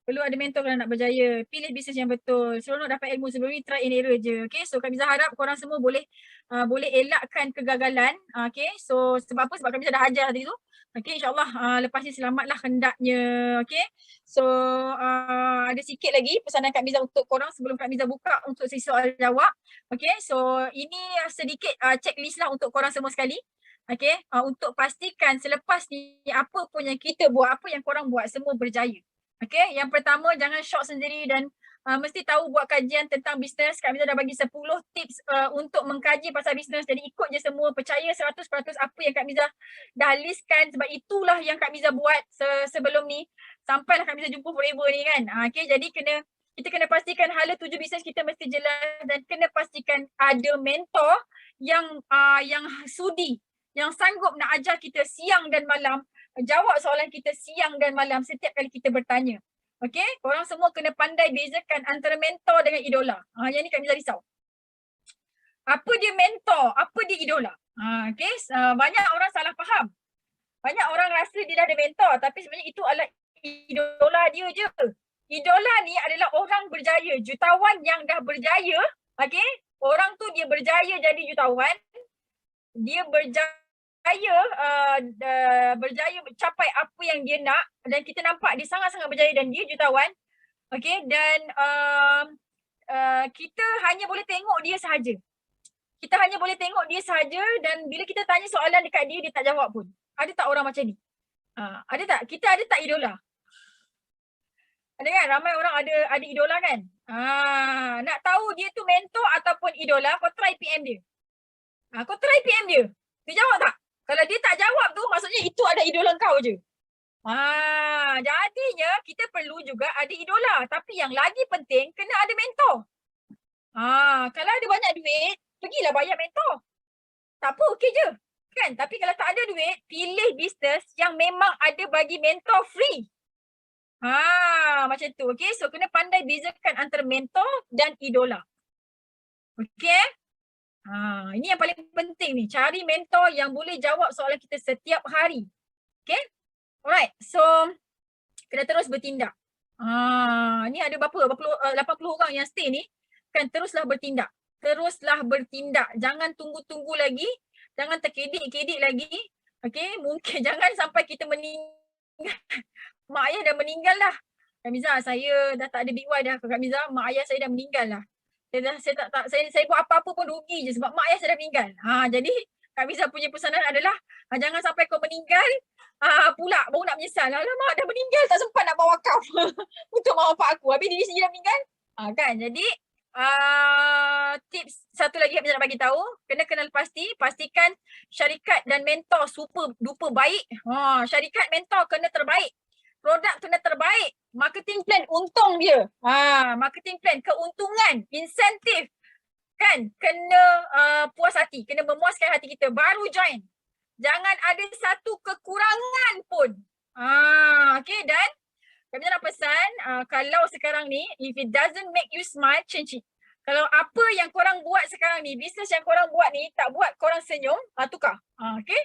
Perlu ada mentor kalau nak berjaya. Pilih bisnes yang betul. Seronok dapat ilmu sebelum ni, try and error je. Okay, so Kak Miza harap korang semua boleh elakkan kegagalan. Okay, so sebab apa? Sebab Kak Miza dah ajar tadi tu. Okay, insyaAllah lepas ni selamatlah hendaknya. Okay, so ada sikit lagi pesanan Kak Miza untuk korang sebelum Kak Miza buka untuk sesi soal jawab. Okay, so ini sedikit checklist lah untuk korang semua sekali. Okay, untuk pastikan selepas ni apa pun yang kita buat, apa yang korang buat semua berjaya. Okay, yang pertama jangan shock sendiri dan mesti tahu buat kajian tentang bisnes. Kak Miza dah bagi 10 tips untuk mengkaji pasal bisnes. Jadi ikut je semua, percaya 100% apa yang Kak Miza dah listkan sebab itulah yang Kak Miza buat sebelum ni. Sampailah Kak Miza jumpa forever ni kan. Okay, jadi kita kena pastikan hala tuju bisnes kita mesti jelas dan kena pastikan ada mentor yang sudi, yang sanggup nak ajar kita siang dan malam, jawab soalan kita siang dan malam setiap kali kita bertanya. Okay, korang semua kena pandai bezakan antara mentor dengan idola. Yang ni Kak Miza risau. Apa dia mentor? Apa dia idola? Okay, banyak orang salah faham. Banyak orang rasa dia dah ada mentor tapi sebenarnya itu adalah idola dia je. Idola ni adalah orang berjaya, jutawan yang dah berjaya. Okay, orang tu dia berjaya jadi jutawan. Dia berjaya mencapai apa yang dia nak dan kita nampak dia sangat-sangat berjaya dan dia jutawan. Okay, dan kita hanya boleh tengok dia sahaja. Kita hanya boleh tengok dia sahaja dan bila kita tanya soalan dekat dia, dia tak jawab pun. Ada tak orang macam ni? Ada tak? Kita ada tak idola? Ada kan? Ramai orang ada idola kan? Nak tahu dia tu mentor ataupun idola, kau try PM dia. Kau try PM dia. Dia jawab tak? Kalau dia tak jawab tu, maksudnya itu ada idola kau je. Jadinya kita perlu juga ada idola. Tapi yang lagi penting, kena ada mentor. Kalau ada banyak duit, pergilah bayar mentor. Tak apa, okey je. Kan? Tapi kalau tak ada duit, pilih bisnes yang memang ada bagi mentor free. Macam tu. Okay, so kena pandai bezakan antara mentor dan idola. Okay. Ini yang paling penting ni. Cari mentor yang boleh jawab soalan kita setiap hari. Okay. Alright. So, kena terus bertindak. Ni ada berapa? 80 orang yang stay ni. Kan teruslah bertindak. Teruslah bertindak. Jangan tunggu-tunggu lagi. Jangan terkedik-kedik lagi. Okay. Mungkin jangan sampai kita meninggal. Mak ayah dah meninggal lah. Kak Miza, saya dah tak ada big Y dah. Kak Miza, mak ayah saya dah meninggal lah. Saya buat apa-apa pun rugi je sebab mak ayah saya dah meninggal. Jadi Kak Miza punya pesanan adalah jangan sampai kau meninggal pula baru nak menyesal. Alamak, dah meninggal tak sempat nak bawa wakaf untuk mak bapak aku. Habis diri sendiri dah meninggal. Kan, jadi tips satu lagi Kak Miza nak bagi tahu, kena kenal pastikan syarikat dan mentor super duper baik. Syarikat mentor kena terbaik. Produk kena terbaik. Marketing plan untung dia. Marketing plan, keuntungan, insentif. Kan? Kena puas hati. Kena memuaskan hati kita. Baru join. Jangan ada satu kekurangan pun. Okay, dan kami nak pesan, kalau sekarang ni, if it doesn't make you smile, change it. Kalau apa yang korang buat sekarang ni, bisnes yang korang buat ni, tak buat korang senyum, tukar. Okay?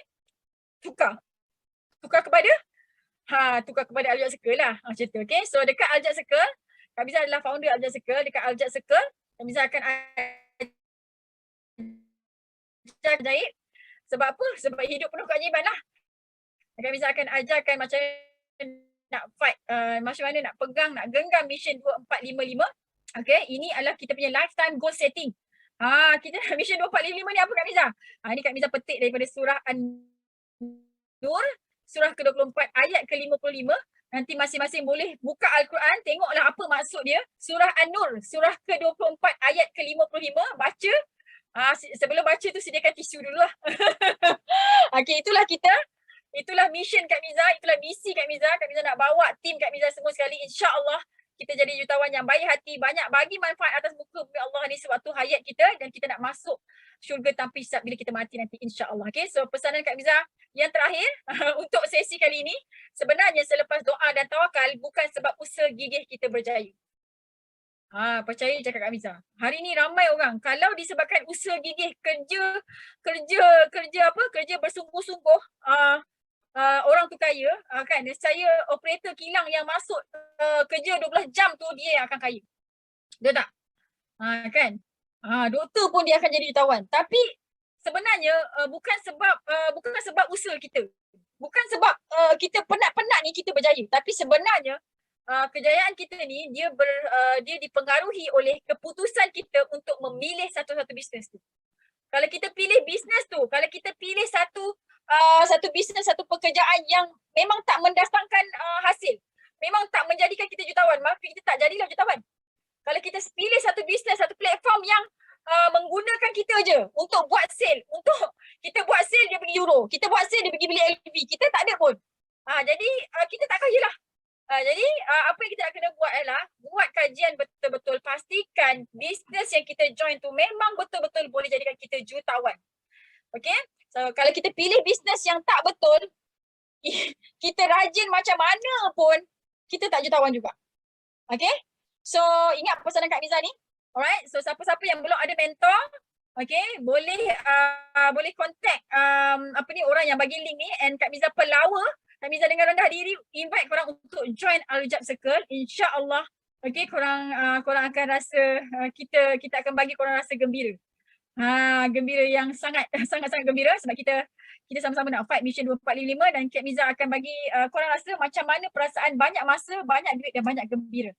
Tukar. Tukar kepada? Tukar kepada Aljat Circle lah. Macam tu. Okay. So dekat Aljat Circle, Kak Miza adalah founder Aljat Circle. Dekat Aljat Circle, Kak Miza akan ajar jahit. Sebab apa? Sebab hidup penuh keajaiban lah. Kak Miza akan ajarkan macam nak fight, macam mana nak pegang, nak genggam Mission 2455. Okay. Ini adalah kita punya lifetime goal setting. Kita Mission 2455 ni apa Kak Miza? Ini Kak Miza petik daripada surah An-Nur. Surah ke-24 ayat ke-55. Nanti masing-masing boleh buka Al-Quran. Tengoklah apa maksud dia. Surah An-Nur. Surah ke-24 ayat ke-55. Baca. Sebelum baca tu sediakan tisu dulu lah. Okay, itulah kita. Itulah mission Kak Miza. Itulah misi Kak Miza. Kak Miza nak bawa tim Kak Miza semua sekali. InsyaAllah kita jadi jutawan yang baik hati. Banyak bagi manfaat atas muka bumi Allah ni sewaktu hayat kita. Dan kita nak masuk syurga tanpa hisab bila kita mati nanti insyaAllah. Okay, so pesanan Kak Miza yang terakhir untuk sesi kali ini, sebenarnya selepas doa dan tawakal bukan sebab usaha gigih kita berjaya. Percaya cakap Kak Miza. Hari ni ramai orang kalau disebabkan usaha gigih, kerja bersungguh-sungguh, orang tu kaya, kan? Saya operator kilang yang masuk kerja 12 jam tu dia yang akan kaya. Dia tak? Kan? Doktor pun dia akan jadi jutawan. Tapi sebenarnya bukan sebab usaha kita. Bukan sebab kita penat-penat ni kita berjaya. Tapi sebenarnya kejayaan kita ni dia dipengaruhi oleh keputusan kita untuk memilih satu-satu bisnes tu. Kalau kita pilih bisnes tu, kalau kita pilih satu bisnes, satu pekerjaan yang memang tak mendatangkan hasil, memang tak menjadikan kita jutawan, maka kita tak jadilah jutawan. Kalau kita pilih satu bisnes, satu platform yang menggunakan kita je untuk buat sale, untuk kita buat sale dia pergi euro, kita buat sale dia pergi beli LV, kita tak ada pun. Jadi kita tak kaya lah. Jadi apa yang kita nak kena buat adalah buat kajian betul-betul, pastikan bisnes yang kita join tu memang betul-betul boleh jadikan kita jutawan. Okay, so kalau kita pilih bisnes yang tak betul, kita rajin macam mana pun kita tak jutawan juga. Okay, so ingat pesanan Kak Miza ni. Alright, so siapa-siapa yang belum ada mentor, okay, boleh contact orang yang bagi link ni, and Kak Miza pelawa, Kak Miza dengan rendah diri invite korang untuk join Aljat Circle. InsyaAllah, okay, korang akan rasa kita akan bagi korang rasa gembira. Gembira yang sangat-sangat gembira sebab kita sama-sama nak fight Mission 2455, dan Kak Miza akan bagi korang rasa macam mana perasaan banyak masa, banyak duit dan banyak gembira.